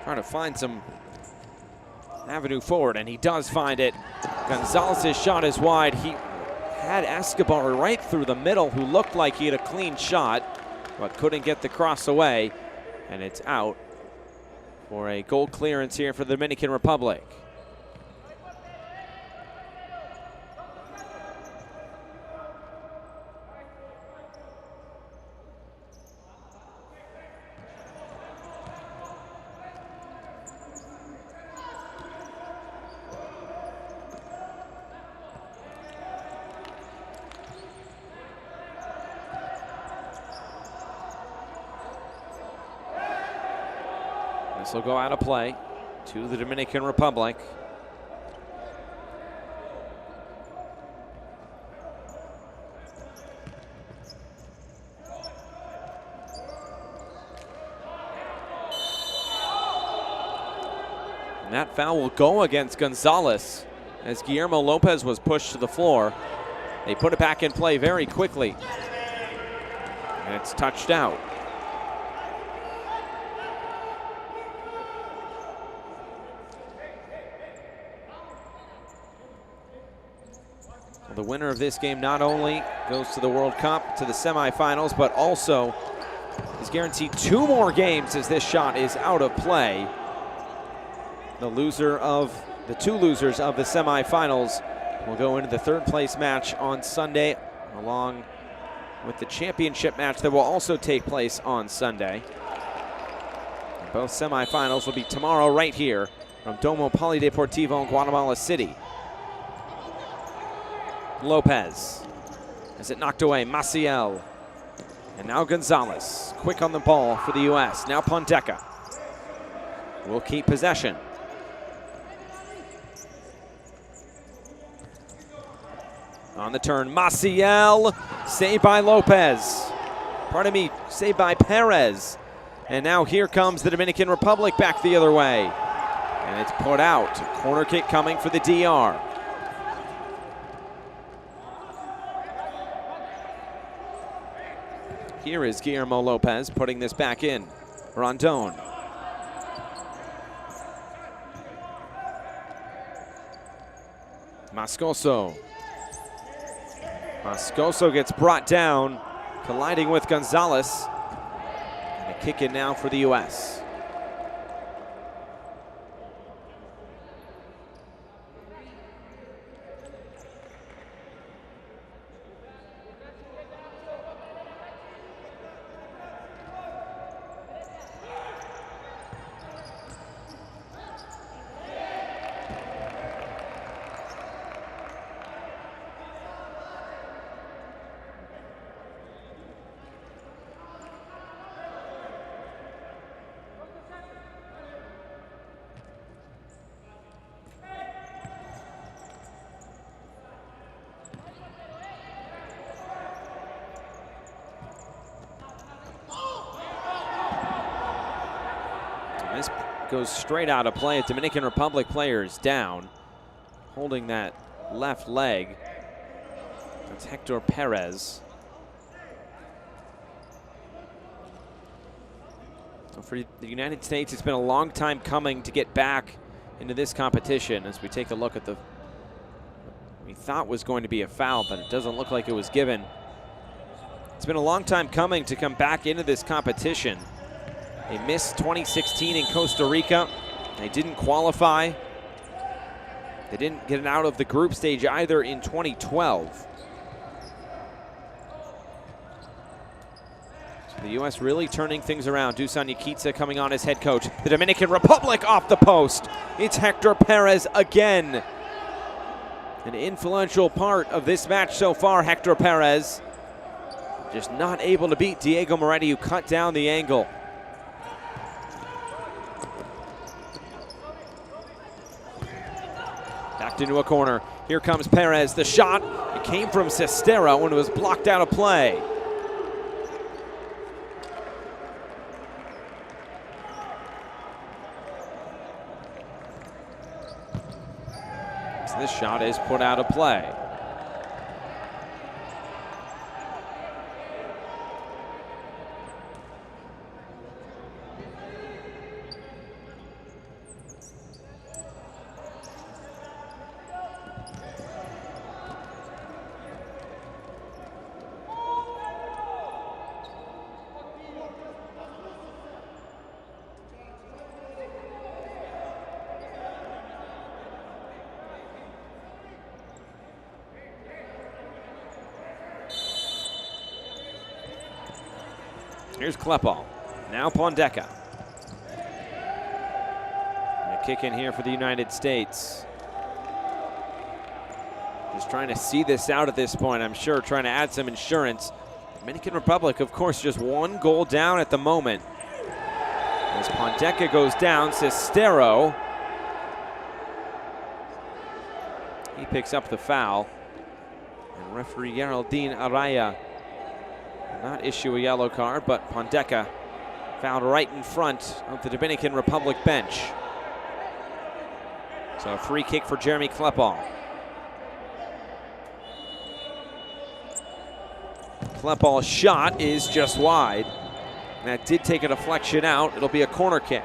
trying to find some avenue forward, and he does find it. Gonzalez's shot is wide. He had Escobar right through the middle, who looked like he had a clean shot, but couldn't get the cross away, and it's out for a goal clearance here for the Dominican Republic. This will go out of play to the Dominican Republic. And that foul will go against Gonzalez as Guillermo Lopez was pushed to the floor. They put it back in play very quickly. And it's touched out. The winner of this game not only goes to the World Cup, to the semifinals, but also is guaranteed 2 more games as this shot is out of play. The 2 losers of the semifinals will go into the 3rd place match on Sunday, along with the championship match that will also take place on Sunday. Both semifinals will be tomorrow right here from Domo Polideportivo in Guatemala City. Lopez as it knocked away, Maciel. And now Gonzalez, quick on the ball for the U.S. Now Pondeca will keep possession. On the turn, Maciel, saved by Lopez. Pardon me, saved by Perez. And now here comes the Dominican Republic back the other way. And it's put out. Corner kick coming for the DR. Here is Guillermo Lopez putting this back in. Rondon. Moscoso. Moscoso gets brought down, colliding with Gonzalez. And a kick in now for the U.S. This goes straight out of play. Dominican Republic players down, holding that left leg. That's Hector Perez. So for the United States, it's been a long time coming to get back into this competition. As we take a look at the, we thought was going to be a foul, but it doesn't look like it was given. It's been a long time coming to come back into this competition. They missed 2016 in Costa Rica. They didn't qualify. They didn't get it out of the group stage either in 2012. So the U.S. really turning things around. Dusan Nikitsa coming on as head coach. The Dominican Republic off the post. It's Hector Perez again. An influential part of this match so far, Hector Perez. Just not able to beat Diego Moretti, who cut down the angle. Backed into a corner. Here comes Perez. The shot, it came from Sestero when it was blocked out of play. So this shot is put out of play. Here's Klepal. Now Pondeca. And a kick in here for the United States. Just trying to see this out at this point, I'm sure, trying to add some insurance. Dominican Republic, of course, just 1 goal down at the moment. As Pondeca goes down, Cestero. He picks up the foul. And referee Geraldine Araya did not issue a yellow card, but Pondeca fouled right in front of the Dominican Republic bench. So a free kick for Jeremy Klepal. Klepal's shot is just wide. That did take a deflection out. It'll be a corner kick.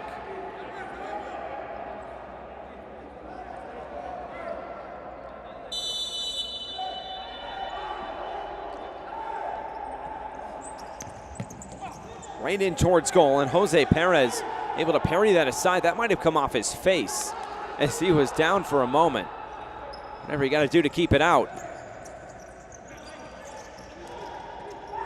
Right in towards goal, and Jose Perez able to parry that aside. That might have come off his face as he was down for a moment. Whatever you got to do to keep it out.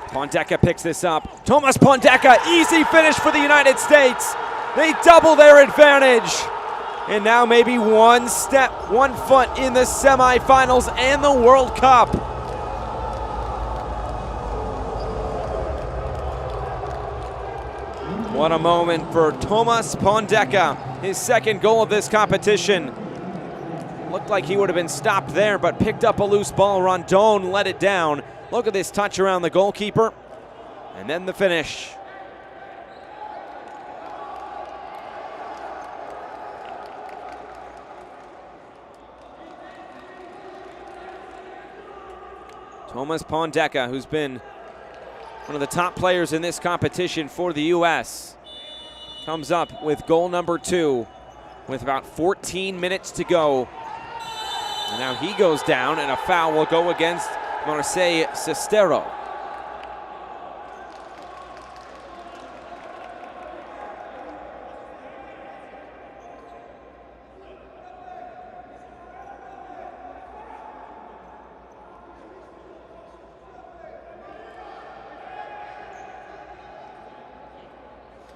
Pondeca picks this up. Tomas Pondeca, easy finish for the United States. They double their advantage. And now maybe one foot in the semifinals and the World Cup. What a moment for Tomas Pondeca. His second goal of this competition. Looked like he would have been stopped there, but picked up a loose ball. Rondon let it down. Look at this touch around the goalkeeper. And then the finish. Tomas Pondeca, who's been one of the top players in this competition for the U.S., comes up with goal number 2 with about 14 minutes to go. And now he goes down, and a foul will go against Marseille Cestero.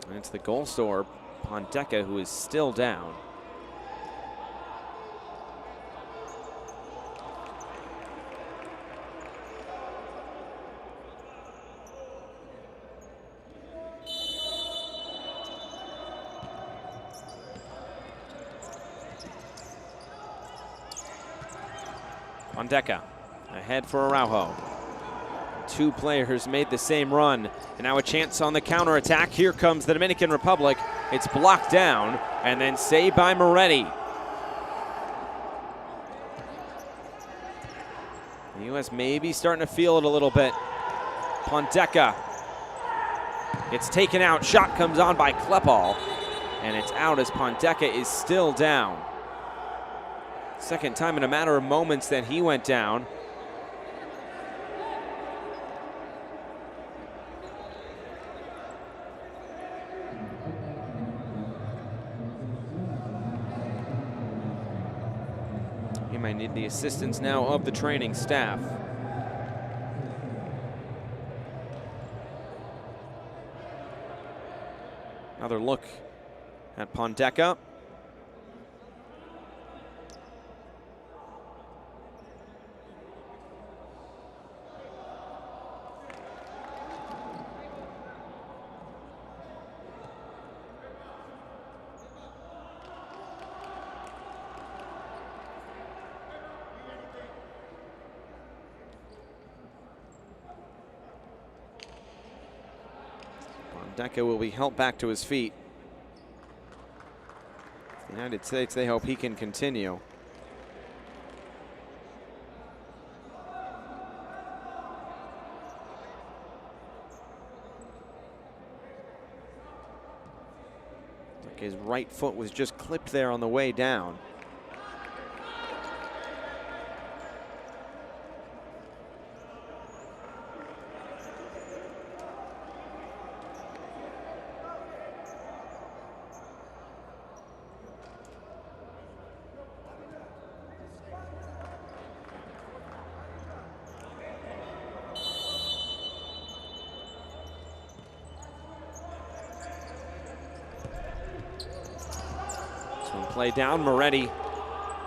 And it's the goal scorer, Pondeca, who is still down. Pondeca ahead for Araujo. Two players made the same run, and now a chance on the counterattack. Here comes the Dominican Republic. It's blocked down and then saved by Moretti. The U.S. maybe starting to feel it a little bit. Pondeca gets taken out. Shot comes on by Klepal, and it's out as Pondeca is still down. Second time in a matter of moments that he went down. He might need the assistance now of the training staff. Another look at Pondeca. Pondeca will be helped back to his feet. The United States, they hope he can continue. Like his right foot was just clipped there on the way down. Play down, Moretti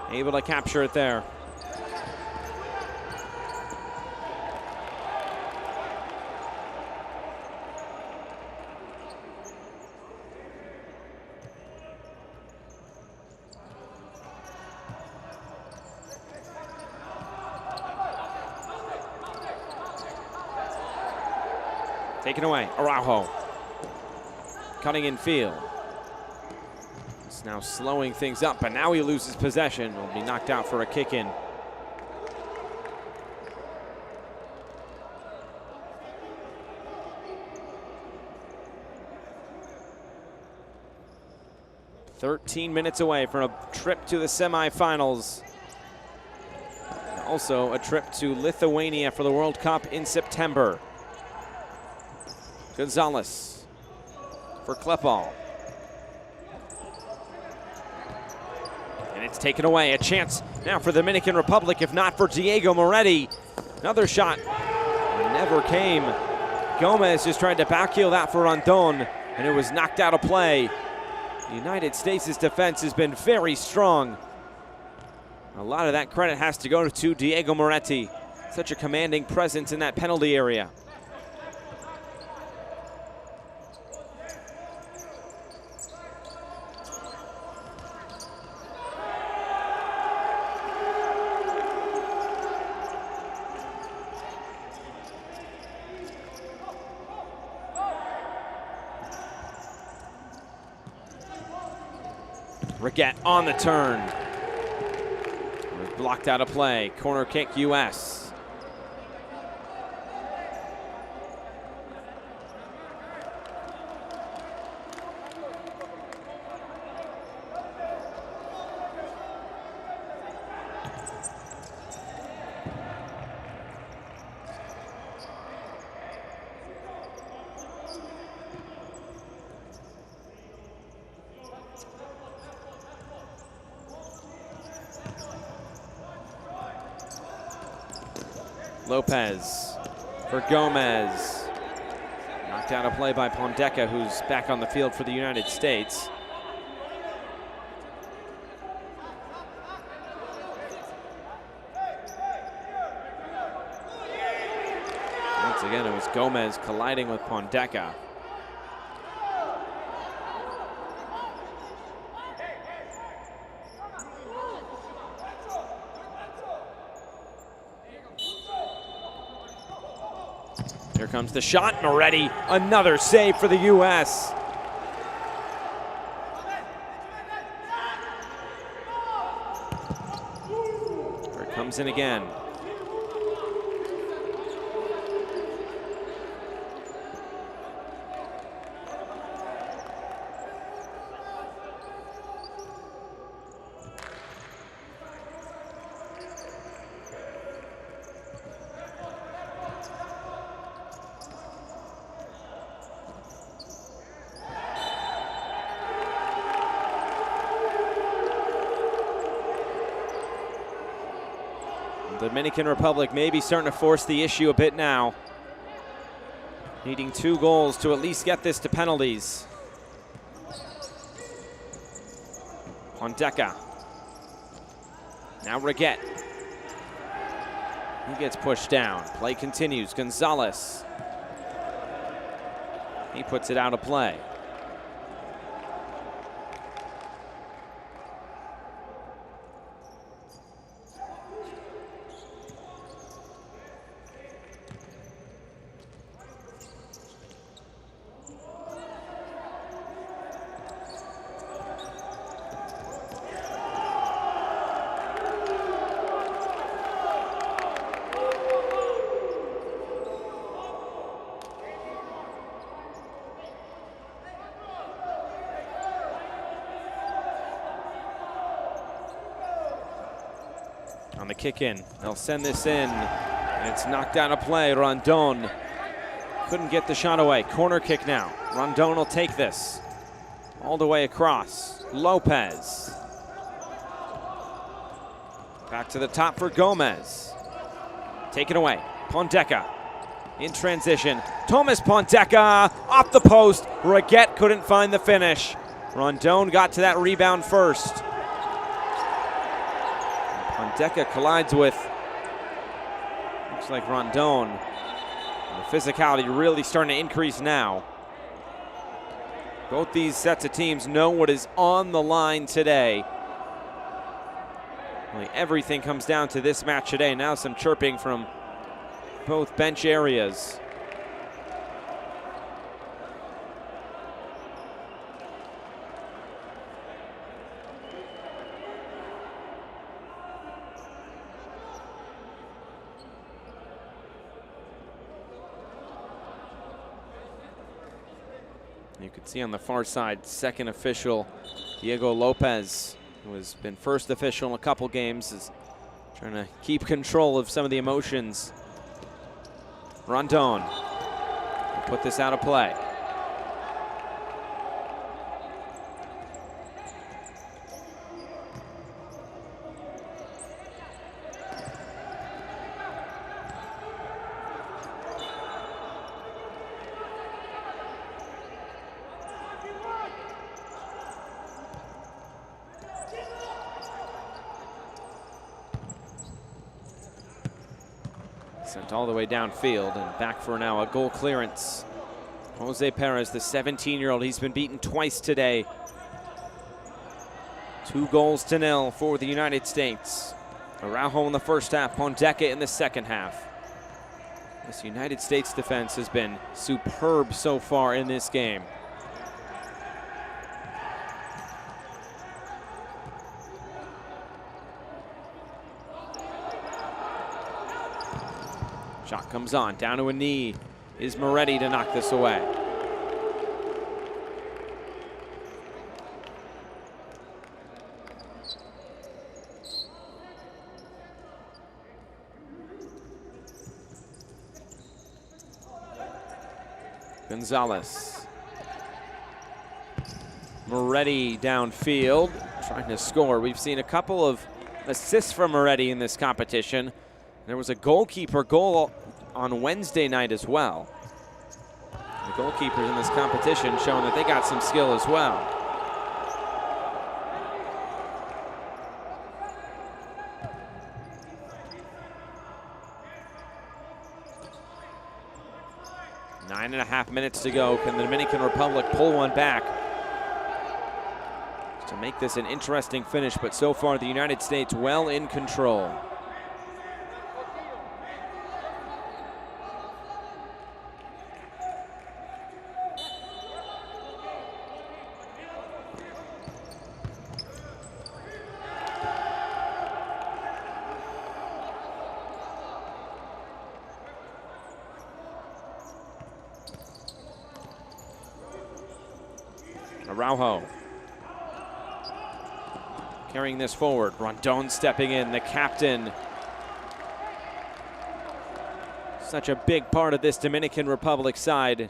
able to capture it there. Taken away, Araujo. Cutting in field. It's now slowing things up, but now he loses possession. Will be knocked out for a kick in. "13 minutes away from a trip to the semifinals. Also a trip to Lithuania for the World Cup in September. Gonzalez for Klepal. And it's taken away. A chance now for the Dominican Republic, if not for Diego Moretti. Another shot. Never came. Gomez just tried to backheel that for Rondon, and it was knocked out of play. The United States' defense has been very strong. A lot of that credit has to go to Diego Moretti. Such a commanding presence in that penalty area. Riquet on the turn. Blocked out of play. Corner kick, U.S. Lopez for Gomez. Knocked out of play by Pondeca, who's back on the field for the United States. Once again, it was Gomez colliding with Pondeca. Here comes the shot, Moretti, another save for the U.S. Here it comes in again. The Dominican Republic maybe starting to force the issue a bit now. Needing 2 goals to at least get this to penalties. Pondeca. Now Riquet. He gets pushed down. Play continues. Gonzalez. He puts it out of play. On the kick in, they'll send this in, and it's knocked out of play. Rondon couldn't get the shot away. Corner kick now. Rondon will take this all the way across. Lopez. Back to the top for Gomez. Taken away. Pondeca in transition. Thomas Pondeca off the post. Riquet couldn't find the finish. Rondon got to that rebound first. Pondeca collides with, looks like Rondon. And the physicality really starting to increase now. Both these sets of teams know what is on the line today. Really, everything comes down to this match today. Now some chirping from both bench areas. You can see on the far side, second official, Diego Lopez, who has been first official in a couple games, is trying to keep control of some of the emotions. Rondon will put this out of play. Sent all the way downfield and back for now a goal clearance. Jose Perez, the 17-year-old, he's been beaten twice today. 2-0 for the United States. Araujo in the first half, Pondeca in the second half. This United States defense has been superb so far in this game. Shot comes on, down to a knee. Is Moretti to knock this away? Gonzalez. Moretti downfield, trying to score. We've seen a couple of assists from Moretti in this competition. There was a goalkeeper goal on Wednesday night as well. The goalkeepers in this competition showing that they got some skill as well. Nine and a half minutes to go. Can the Dominican Republic pull one back to make this an interesting finish? But so far, the United States well in control. Araujo carrying this forward. Rondon stepping in, the captain. Such a big part of this Dominican Republic side.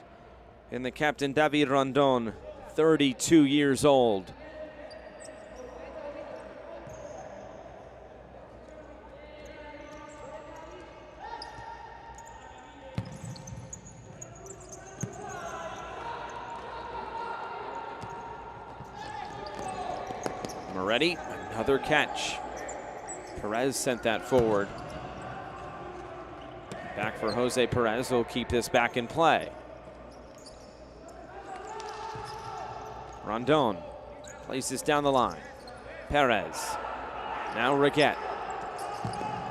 And the captain, David Rondon, 32 years old. Moretti, another catch. Perez sent that forward. Back for Jose Perez, will keep this back in play. Rondon plays this down the line. Perez, now Reguet.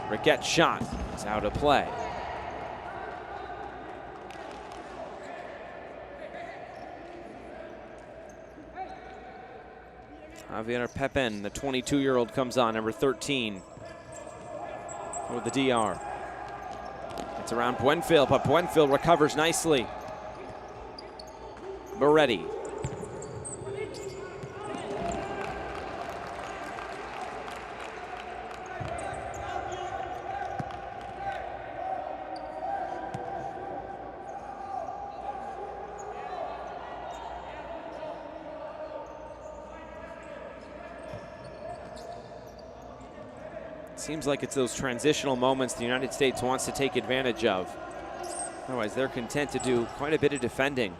Reguet's shot is out of play. Javier Pepin, the 22-year-old, comes on, number 13 for the DR. It's around Buenfield, but Buenfield recovers nicely. Moretti. Seems like it's those transitional moments the United States wants to take advantage of. Otherwise, they're content to do quite a bit of defending.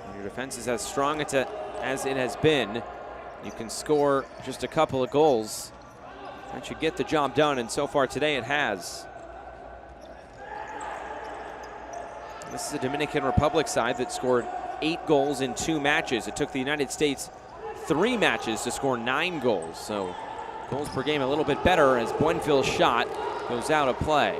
When your defense is as strong as it has been, you can score just a couple of goals. That should get the job done, and so far today it has. This is a Dominican Republic side that scored 8 goals in 2 matches. It took the United States 3 matches to score 9 goals. So goals per game a little bit better as Buenfield's shot goes out of play.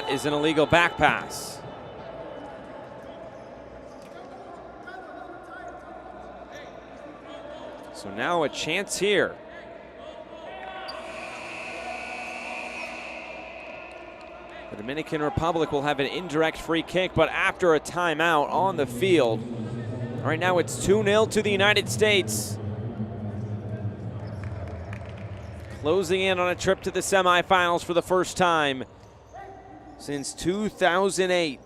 that is an illegal back pass. So now a chance here. The Dominican Republic will have an indirect free kick, but after a timeout on the field. Right now it's 2-0 to the United States. Closing in on a trip to the semifinals for the first time since 2008.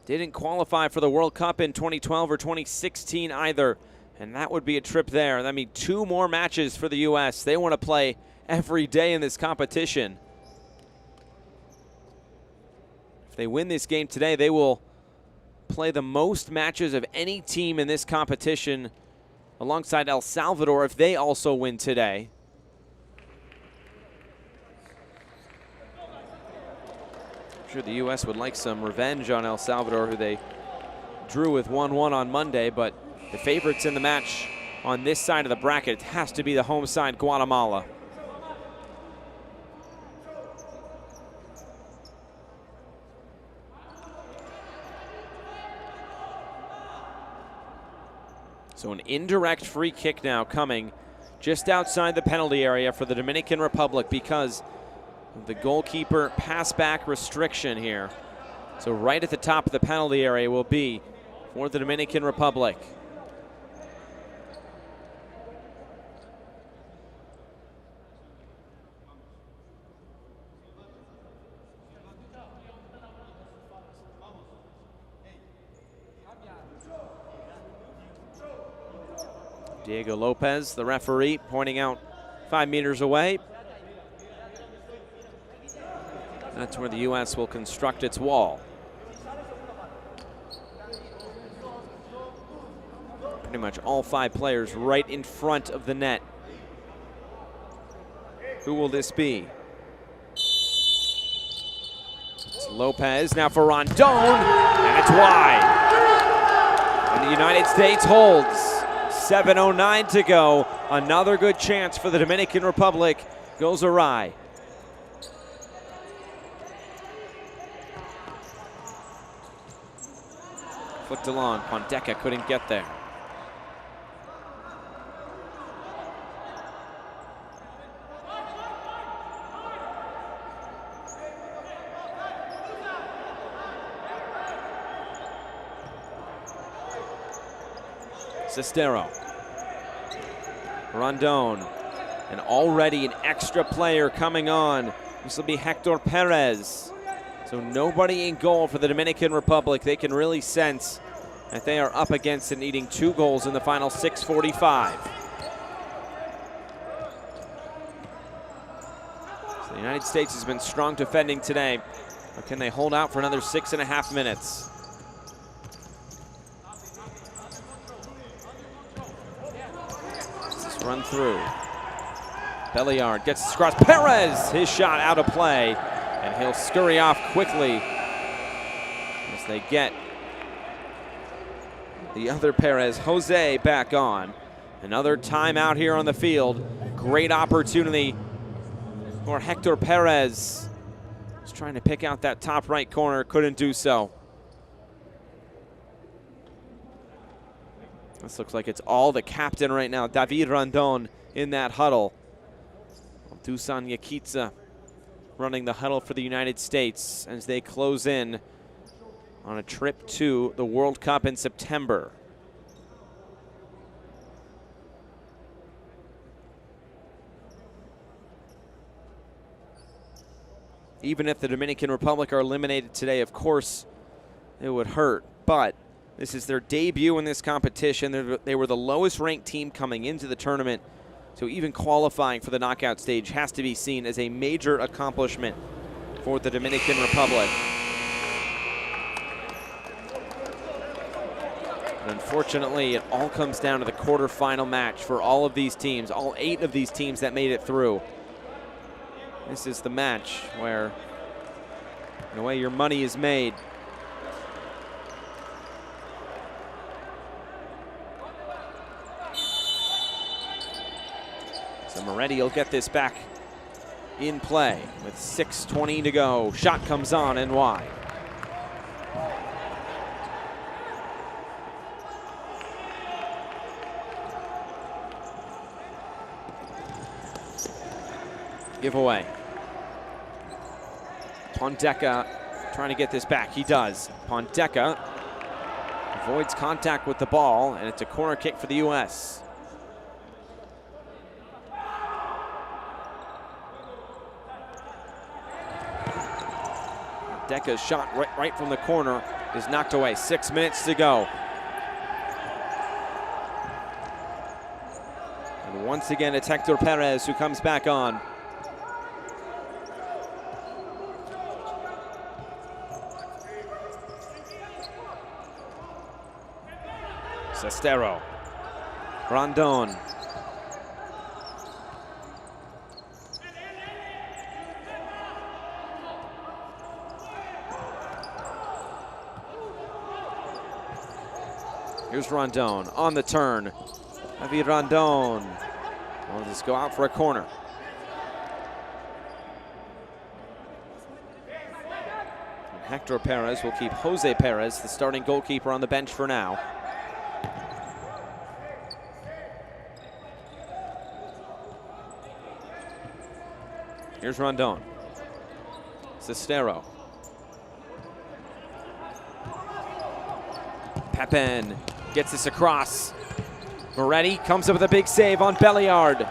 Didn't qualify for the World Cup in 2012 or 2016 either, and that would be a trip there. That means 2 more matches for the U.S. They want to play every day in this competition. If they win this game today, they will play the most matches of any team in this competition alongside El Salvador if they also win today. I'm sure the U.S. would like some revenge on El Salvador, who they drew with 1-1 on Monday, but the favorites in the match on this side of the bracket has to be the home side, Guatemala. So an indirect free kick now coming just outside the penalty area for the Dominican Republic because of the goalkeeper pass back restriction here. So right at the top of the penalty area will be for the Dominican Republic. Diego Lopez, the referee, pointing out 5 meters away. That's where the U.S. will construct its wall. Pretty much all 5 players right in front of the net. Who will this be? It's Lopez, now for Rondon, and it's wide. And the United States holds. 7:09 to go. Another good chance for the Dominican Republic goes awry. Flicked along. Pondeca couldn't get there. Cestero. Rondon. And already an extra player coming on. This will be Hector Perez. So nobody in goal for the Dominican Republic. They can really sense that they are up against and needing 2 goals in the final 6:45. So the United States has been strong defending today. Or can they hold out for another 6.5 minutes? Run through. Belliard gets this cross. Perez, his shot out of play, and he'll scurry off quickly as they get the other Perez, Jose, back on. Another timeout here on the field. Great opportunity for Hector Perez. He's trying to pick out that top right corner, couldn't do so. This looks like it's all the captain right now, David Rondon, in that huddle. Dusan Yakitsa running the huddle for the United States as they close in on a trip to the World Cup in September. Even if the Dominican Republic are eliminated today, of course, it would hurt, but this is their debut in this competition. They were the lowest ranked team coming into the tournament, so even qualifying for the knockout stage has to be seen as a major accomplishment for the Dominican Republic. And unfortunately, it all comes down to the quarterfinal match for all of these teams, all 8 of these teams that made it through. This is the match where, in a way, your money is made. So Moretti will get this back in play with 6:20 to go. Shot comes on and wide. Giveaway. Pondeka trying to get this back. He does. Pondeka avoids contact with the ball, and it's a corner kick for the U.S. Pondeka's shot right from the corner is knocked away. 6 minutes to go. And once again, it's Hector Perez who comes back on. Sestero. Rondon. Here's Rondon on the turn. Javi Rondon will just go out for a corner. And Hector Perez will keep Jose Perez, the starting goalkeeper, on the bench for now. Here's Rondon. Sestero. Pepin gets this across. Moretti comes up with a big save on Belliard.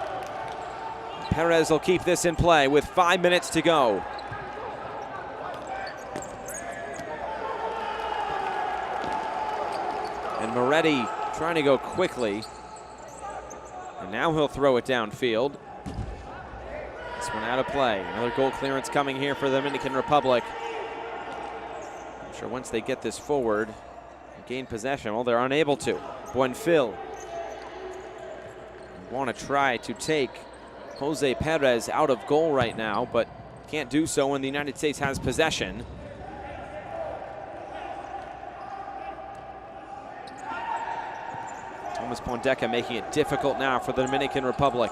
Perez will keep this in play with 5 minutes to go. And Moretti trying to go quickly. And now he'll throw it downfield. This one out of play. Another goal clearance coming here for the Dominican Republic. I'm sure once they get this forward and gain possession, well, they're unable to. Buenfil want to try to take Jose Perez out of goal right now, but can't do so when the United States has possession. Thomas Pondeka making it difficult now for the Dominican Republic.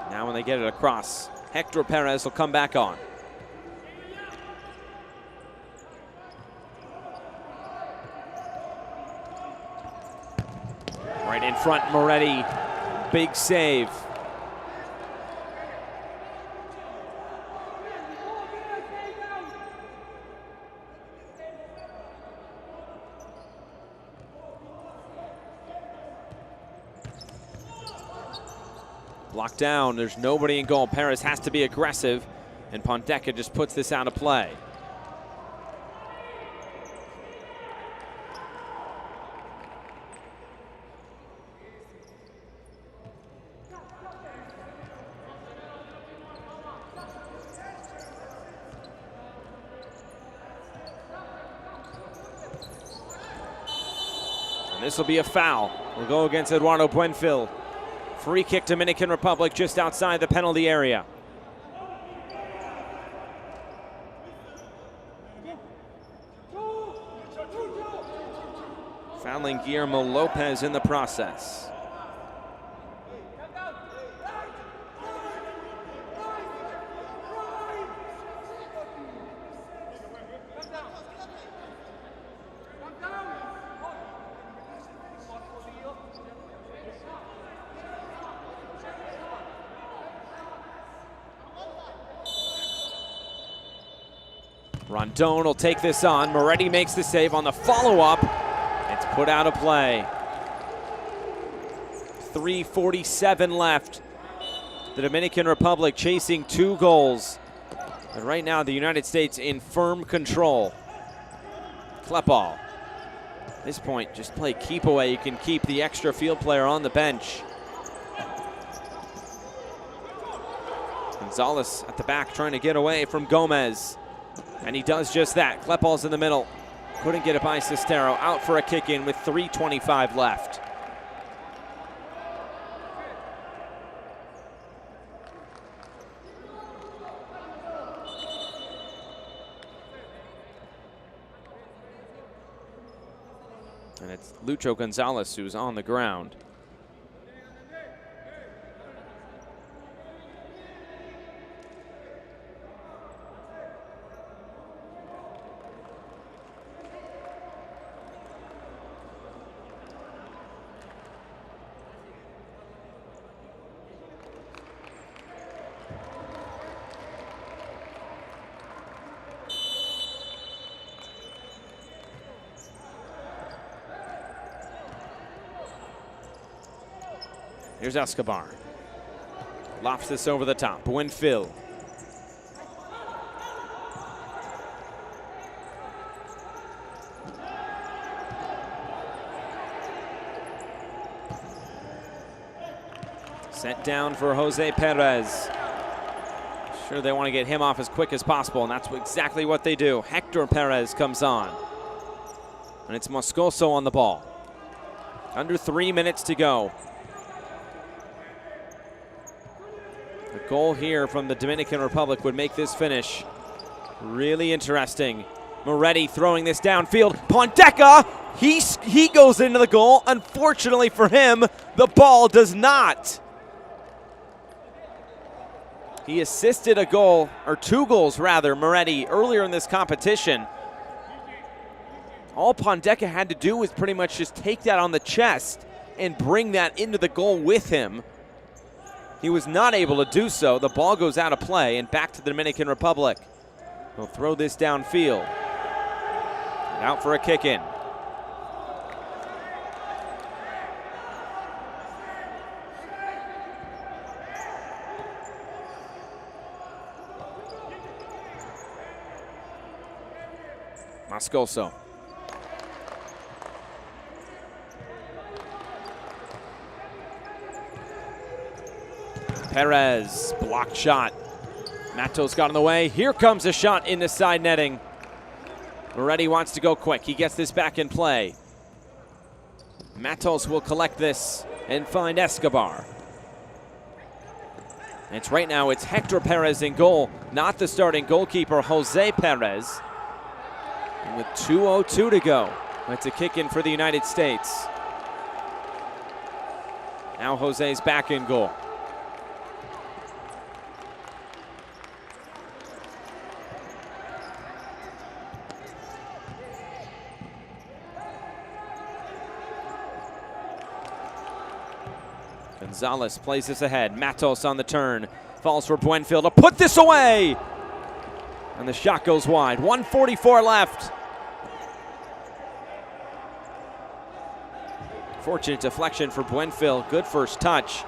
Now when they get it across, Hector Perez will come back on. Right in front, Moretti, big save. Blocked down, there's nobody in goal. Perez has to be aggressive, and Pondeka just puts this out of play. And this will be a foul. We'll go against Eduardo Buenfil. Free kick, Dominican Republic, just outside the penalty area. Fouling Guillermo Lopez in the process. Rondon will take this on. Moretti makes the save on the follow-up. It's put out of play. 3:47 left. The Dominican Republic chasing 2 goals. But right now, the United States in firm control. Klepal. At this point, just play keep away. You can keep the extra field player on the bench. Gonzalez at the back trying to get away from Gomez. And he does just that. Klepal's in the middle. Couldn't get it by Sestero. Out for a kick in with 3:25 left. And it's Lucho Gonzalez who's on the ground. Here's Escobar. Lofts this over the top. Buenfil. Sent down for Jose Perez. Sure, they want to get him off as quick as possible, and that's exactly what they do. Hector Perez comes on. And it's Moscoso on the ball. Under 3 minutes to go. The goal here from the Dominican Republic would make this finish really interesting. Moretti throwing this downfield. Pondeca, he goes into the goal. Unfortunately for him, the ball does not. He assisted a goal, or 2 goals rather, Moretti, earlier in this competition. All Pondeca had to do was pretty much just take that on the chest and bring that into the goal with him. He was not able to do so. The ball goes out of play and back to the Dominican Republic. We'll throw this downfield. And out for a kick in. Moscoso. Perez, blocked shot. Matos got in the way. Here comes a shot in the side netting. Moretti wants to go quick. He gets this back in play. Matos will collect this and find Escobar. It's right now, it's Hector Perez in goal, not the starting goalkeeper, Jose Perez. And with 2:02 to go, it's a kick in for the United States. Now Jose's back in goal. Gonzalez plays this ahead. Matos on the turn. Falls for Buenfil to put this away. And the shot goes wide. 1:44 left. Fortunate deflection for Buenfil. Good first touch.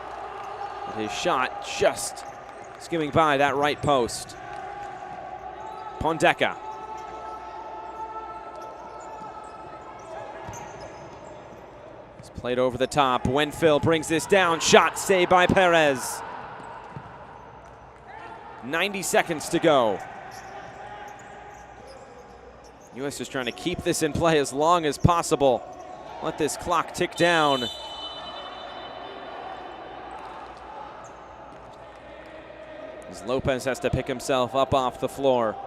But his shot just skimming by that right post. Pondeca. Played over the top. Buenfil brings this down. Shot saved by Perez. 90 seconds to go. U.S. is trying to keep this in play as long as possible. Let this clock tick down. As Lopez has to pick himself up off the floor.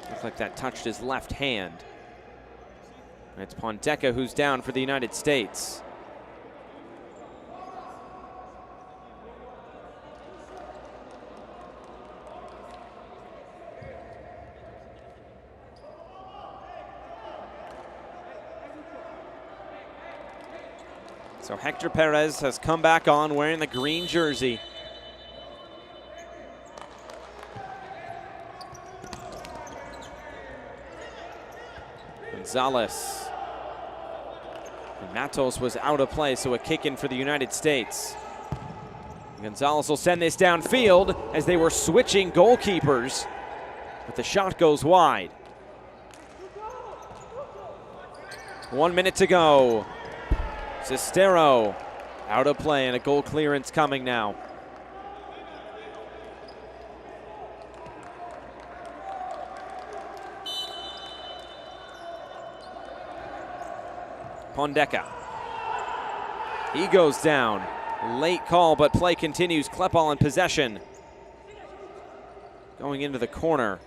Looks like that touched his left hand. And it's Pondeca who's down for the United States. So Hector Perez has come back on wearing the green jersey. Gonzalez. And Matos was out of play, so a kick in for the United States. Gonzalez will send this downfield as they were switching goalkeepers, but the shot goes wide. 1 minute to go. Cestero out of play and a goal clearance coming now. Pondeca. He goes down. Late call, but play continues. Klepal in possession. Going into the corner.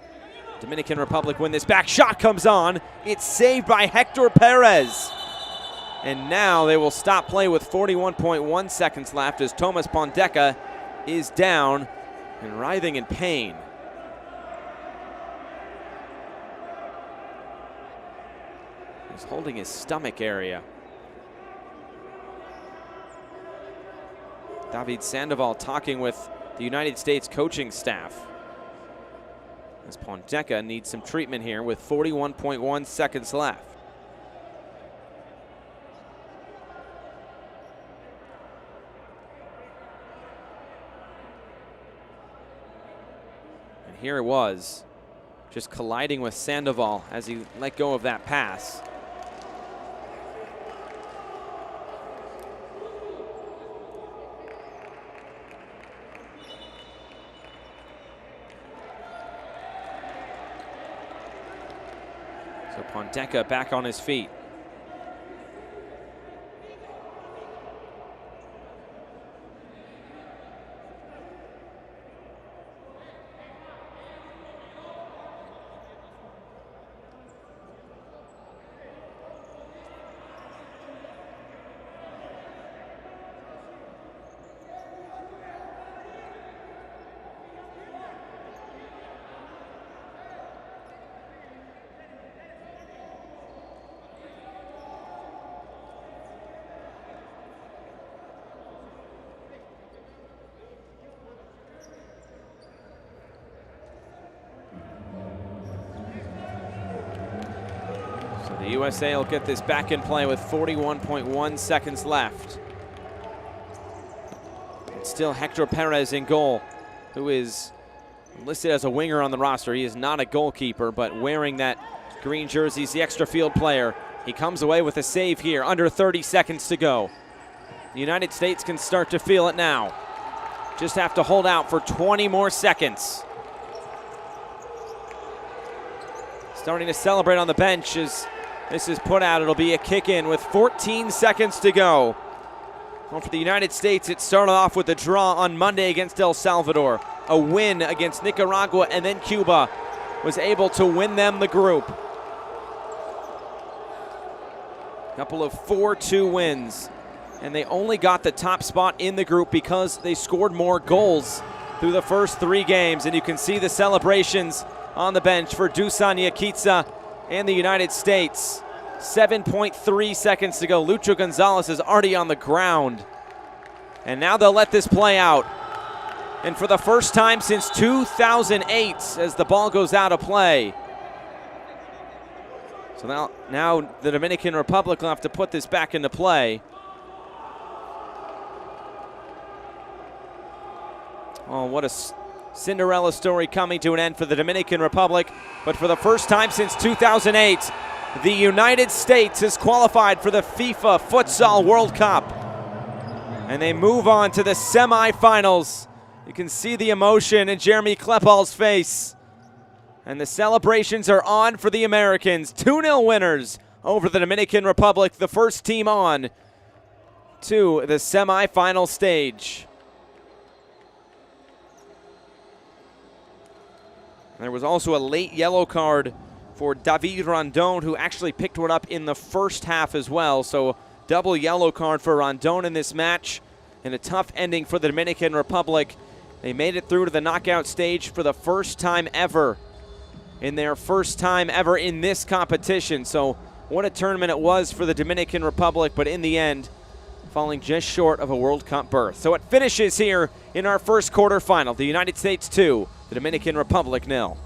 Dominican Republic win this back. Shot comes on. It's saved by Hector Perez. And now they will stop play with 41.1 seconds left as Thomas Pondeca is down and writhing in pain. He's holding his stomach area. David Sandoval talking with the United States coaching staff. As Pondeca needs some treatment here with 41.1 seconds left. here it was, just colliding with Sandoval as he let go of that pass. So Ponteca back on his feet. The USA will get this back in play with 41.1 seconds left. It's still Hector Perez in goal, who is listed as a winger on the roster. He is not a goalkeeper, but wearing that green jersey, he's the extra field player. He comes away with a save here, under 30 seconds to go. The United States can start to feel it now. Just have to hold out for 20 more seconds. Starting to celebrate on the bench as this is put out. It'll be a kick in with 14 seconds to go. Well, for the United States, it started off with a draw on Monday against El Salvador. A win against Nicaragua, and then Cuba was able to win them the group. Couple of 4-2 wins. And they only got the top spot in the group because they scored more goals through the first 3 games. And you can see the celebrations on the bench for Dusan Yakitsa and the United States. 7.3 seconds to go. Lucho Gonzalez is already on the ground. And now they'll let this play out. And for the first time since 2008, as the ball goes out of play. So now the Dominican Republic will have to put this back into play. Oh, what a Cinderella story coming to an end for the Dominican Republic. But for the first time since 2008, the United States is qualified for the FIFA Futsal World Cup. And they move on to the semifinals. You can see the emotion in Jeremy Klepal's face. And the celebrations are on for the Americans. 2-0 winners over the Dominican Republic, the first team on to the semifinal stage. There was also a late yellow card for David Rondon, who actually picked one up in the first half as well. So double yellow card for Rondon in this match, and a tough ending for the Dominican Republic. They made it through to the knockout stage for the first time ever, in their first time ever in this competition. So what a tournament it was for the Dominican Republic, but in the end, falling just short of a World Cup berth. So it finishes here in our first quarterfinal. The United States 2, the Dominican Republic 0.